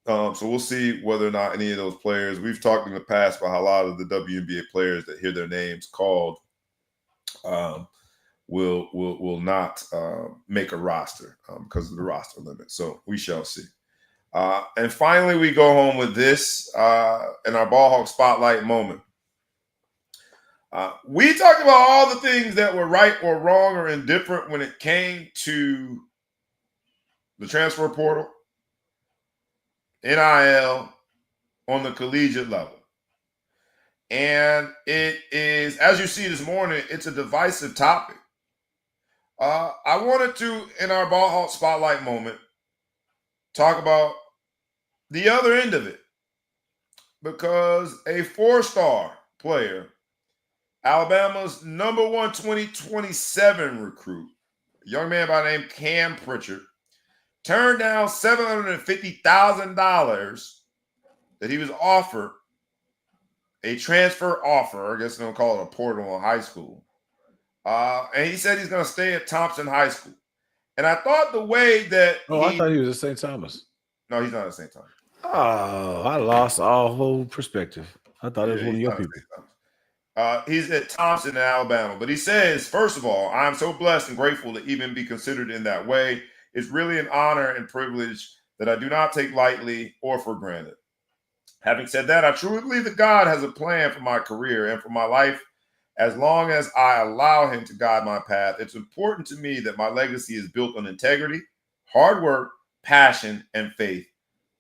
So we'll see whether or not any of those players, we've talked in the past about how a lot of the WNBA players that hear their names called will not make a roster because of the roster limit. So we shall see. And finally, we go home with this in our Ball Hawk Spotlight moment. We talked about all the things that were right or wrong or indifferent when it came to the transfer portal, NIL on the collegiate level. And it is, as you see this morning, it's a divisive topic. I wanted to, in our Ball Hawk Spotlight moment, talk about the other end of it. Because a 4-star player, Alabama's number 1 2027 recruit, a young man by the name Cam Pritchard, turned down $750,000 that he was offered, a transfer offer. I guess they're going to call it a portal in high school. And he said he's going to stay at Thompson High School. And I thought the way that I thought he was at St. Thomas. No, he's not at St. Thomas. Oh, I lost all whole perspective. I thought it was one of your people. He's at Thompson in Alabama. But he says, first of all, I'm so blessed and grateful to even be considered in that way. It's really an honor and privilege that I do not take lightly or for granted. Having said that, I truly believe that God has a plan for my career and for my life. As long as I allow him to guide my path, it's important to me that my legacy is built on integrity, hard work, passion, and faith.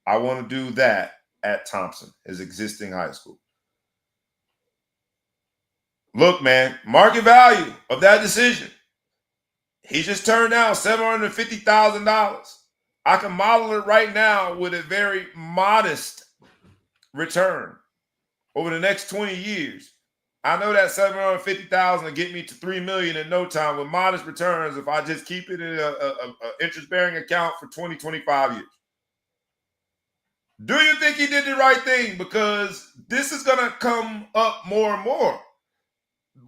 I want to do that at Thompson, his existing high school. Look, man, market value of that decision. He just turned down $750,000. I can model it right now with a very modest return over the next 20 years. I know that $750,000 will get me to $3 million in no time with modest returns if I just keep it in an interest-bearing account for 20, 25 years. Do you think he did the right thing? Because this is going to come up more and more.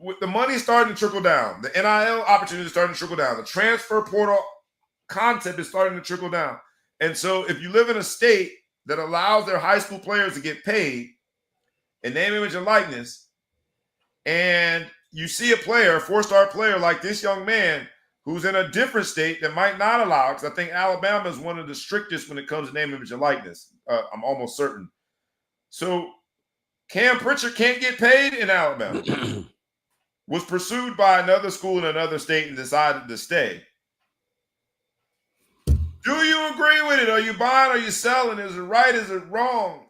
With the money starting to trickle down, the NIL opportunity is starting to trickle down, the transfer portal concept is starting to trickle down. And so if you live in a state that allows their high school players to get paid in name, image, and likeness, and you see a player, a four-star player like this young man who's in a different state that might not allow, because I think Alabama is one of the strictest when it comes to name, image, and likeness. I'm almost certain. So Cam Pritchard can't get paid in Alabama. Was pursued by another school in another state and decided to stay. Do you agree with it? Are you buying? Are you selling? Is it right? Is it wrong?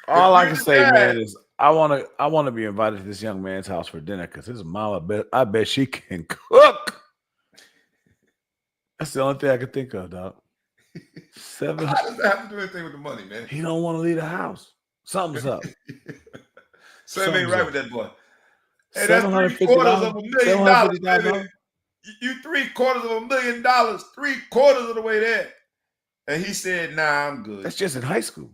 All I can say, man, is I want to be invited to this young man's house for dinner because his mom, I bet she can cook. That's the only thing I can think of, dog. How does that have to do anything with the money, man? He don't want to leave the house. Something's up. Something ain't right with that boy. Hey, that's $750,000 of $1 million, baby. You $750,000, $3/4 of the way there. And he said, nah, I'm good. That's just in high school.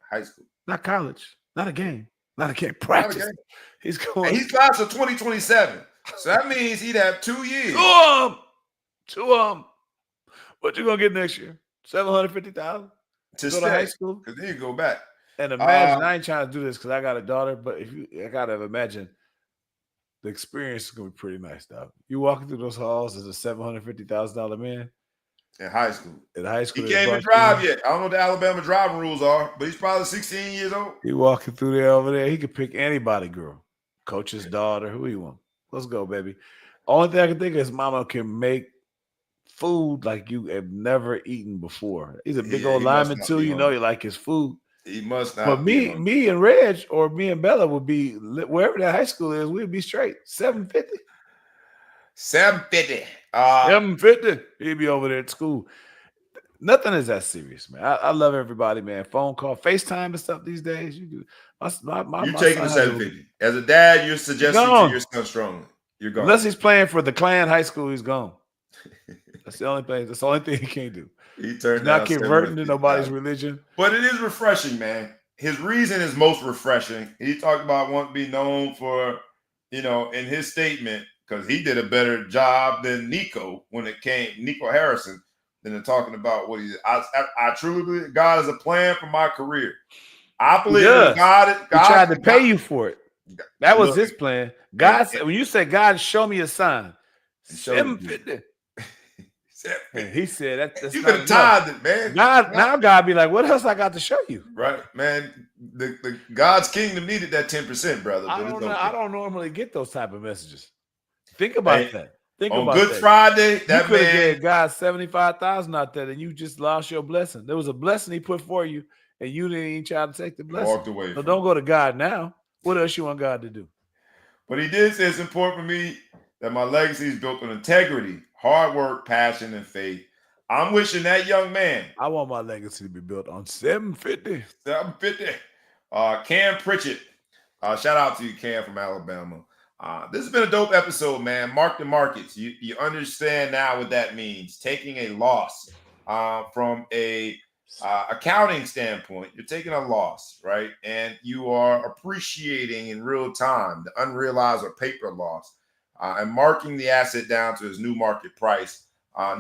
High school. Not college. Not a game. Not a game. Practice. Not a game. He's going. And he's class of 2027. So that means he'd have 2 years. What you gonna get next year? $750,000 to go to high school? Because then you go back. And imagine, I ain't trying to do this because I got a daughter, but I gotta imagine the experience is gonna be pretty nice, dog. You walking through those halls as a $750,000 man in high school. In high school, he can't even drive yet. I don't know what the Alabama driving rules are, but he's probably 16 years old. He walking through there over there. He could pick anybody, girl, coach's daughter, who you want. Let's go, baby. Only thing I can think of is mama can make food like you have never eaten before. He's a big old lineman too. You know, you like his food. He must not. But me and Reg or me and Bella would be wherever that high school is. We'd be straight. $750. $750. He'd be over there at school. Nothing is that serious, man. I love everybody, man. Phone call, FaceTime and stuff these days. You do. You're taking the $750. As a dad, you're suggesting to your son strongly. You're gone. Unless he's playing for the Klan high school, he's gone. That's the only thing. That's the only thing he can't do. He's not converting to nobody's religion. But it is refreshing, man. His reason is most refreshing. He talked about wanting to be known for, in his statement, because he did a better job than Nico Nico Harrison, than talking about what he did. I truly believe God has a plan for my career. I believe that God tried to pay you for it. That was his plan. God said, when you say, God, show me a sign, $750. He said that's you could have tithed it, man. Now God be like, what else I got to show you? Right, man. The God's kingdom needed that 10%, brother. I don't normally get those type of messages. Think about that. On Good Friday, that you man gave God $75,000 out there, and you just lost your blessing. There was a blessing He put for you, and you didn't even try to take the blessing. Walked away. So don't go to God now. What else you want God to do? But He did say it's important for me that my legacy is built on integrity, hard work, passion, and faith. I'm wishing that young man. I want my legacy to be built on $750. Cam Pritchard. Shout out to you, Cam from Alabama. This has been a dope episode, man. Mark the markets. You understand now what that means. Taking a loss from a accounting standpoint, you're taking a loss, right? And you are appreciating in real time the unrealized or paper loss and marking the asset down to its new market price.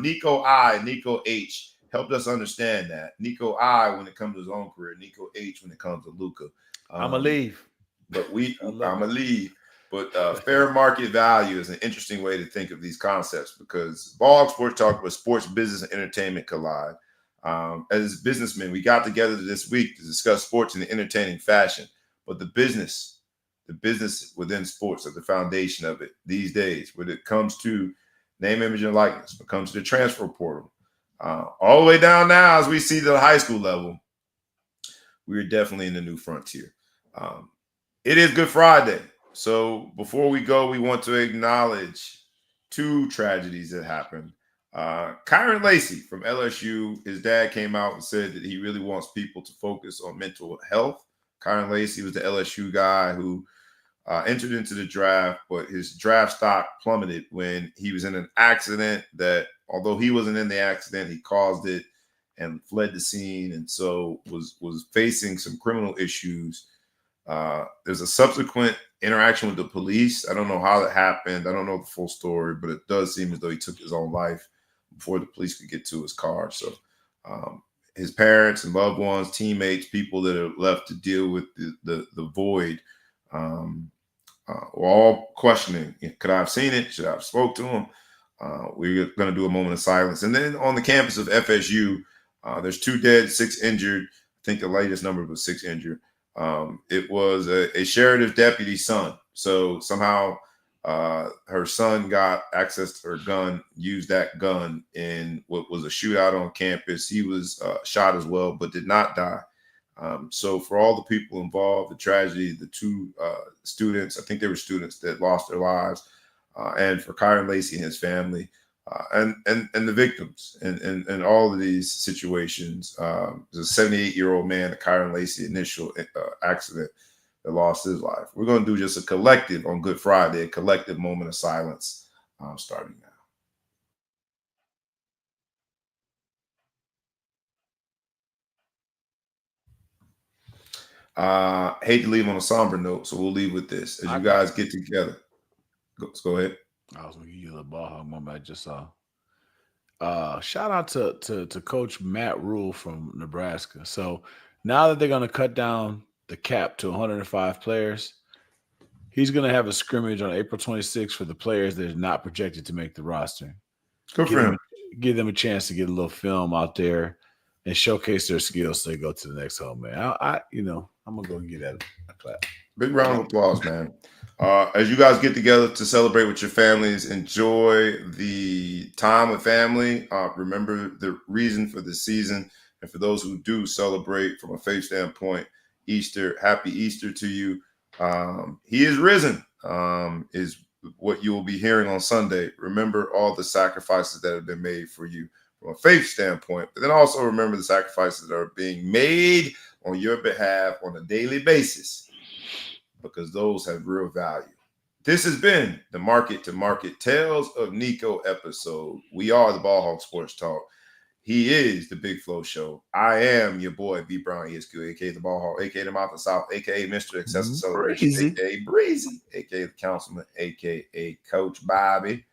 Nico H helped us understand that. Nico I when it comes to his own career, Nico H when it comes to Luka. I'm gonna leave. But I'm love gonna leave. But fair market value is an interesting way to think of these concepts because Ball Sports Talk with sports, business, and entertainment collide. As businessmen, we got together this week to discuss sports in an entertaining fashion. But the business within sports are the foundation of it these days. When it comes to name, image, and likeness, when it comes to the transfer portal, all the way down now as we see the high school level, we're definitely in the new frontier. It is Good Friday. So before we go, we want to acknowledge two tragedies that happened. Kyron Lacey from LSU, his dad came out and said that he really wants people to focus on mental health. Kyron Lacey was the LSU guy who entered into the draft, but his draft stock plummeted when he was in an accident that, although he wasn't in the accident, he caused it and fled the scene, and so was facing some criminal issues. There's a subsequent interaction with the police. I don't know how that happened. I don't know the full story, but it does seem as though he took his own life before the police could get to his car. So his parents and loved ones, teammates, people that are left to deal with the void were all questioning, could I have seen it? Should I have spoke to him? We're going to do a moment of silence. And then on the campus of FSU, there's 2 dead, 6 injured. I think the latest number was 6 injured. It was a sheriff's deputy's son. So somehow her son got access to her gun, used that gun in what was a shootout on campus. He was shot as well, but did not die. So for all the people involved, the tragedy, the 2 students, I think they were students that lost their lives, and for Kyron Lacey and his family, and the victims and all of these situations. There's a 78-year-old man, the Kyron Lacey initial accident that lost his life. We're going to do just a collective on Good Friday, a collective moment of silence starting now. Hate to leave on a somber note, so we'll leave with this. As you guys get together, go ahead. I was going to give you the ball hog moment I just saw. Shout out to Coach Matt Rule from Nebraska. So now that they're going to cut down the cap to 105 players, he's going to have a scrimmage on April 26th for the players that are not projected to make the roster. Good for him. Give them a chance to get a little film out there and showcase their skills so they go to the next home, man. I'm going to go and give that a clap. Big round of applause, man. As you guys get together to celebrate with your families, enjoy the time with family. Remember the reason for the season. And for those who do celebrate from a faith standpoint, Easter, happy Easter to you. He is risen, is what you will be hearing on Sunday. Remember all the sacrifices that have been made for you from a faith standpoint, but then also remember the sacrifices that are being made on your behalf on a daily basis, because those have real value. This has been the Market to Market Tales of Nico episode. We are the Ball Hog Sports Talk. He is the Big Flow Show. I am your boy, B. Brown ESQ, a.k.a. the Ball Hog, a.k.a. the Mouth of South, a.k.a. Mr. Excessive Celebration, a.k.a. Breezy, a.k.a. the Councilman, a.k.a. Coach Bobby.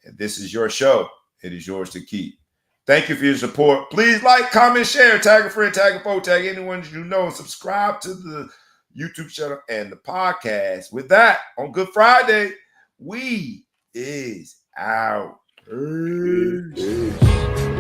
And this is your show. It is yours to keep. Thank you for your support. Please like, comment, share, tag a friend, tag a foe, tag anyone you know, and subscribe to the YouTube channel and the podcast. With that, on Good Friday, we is out. Peace.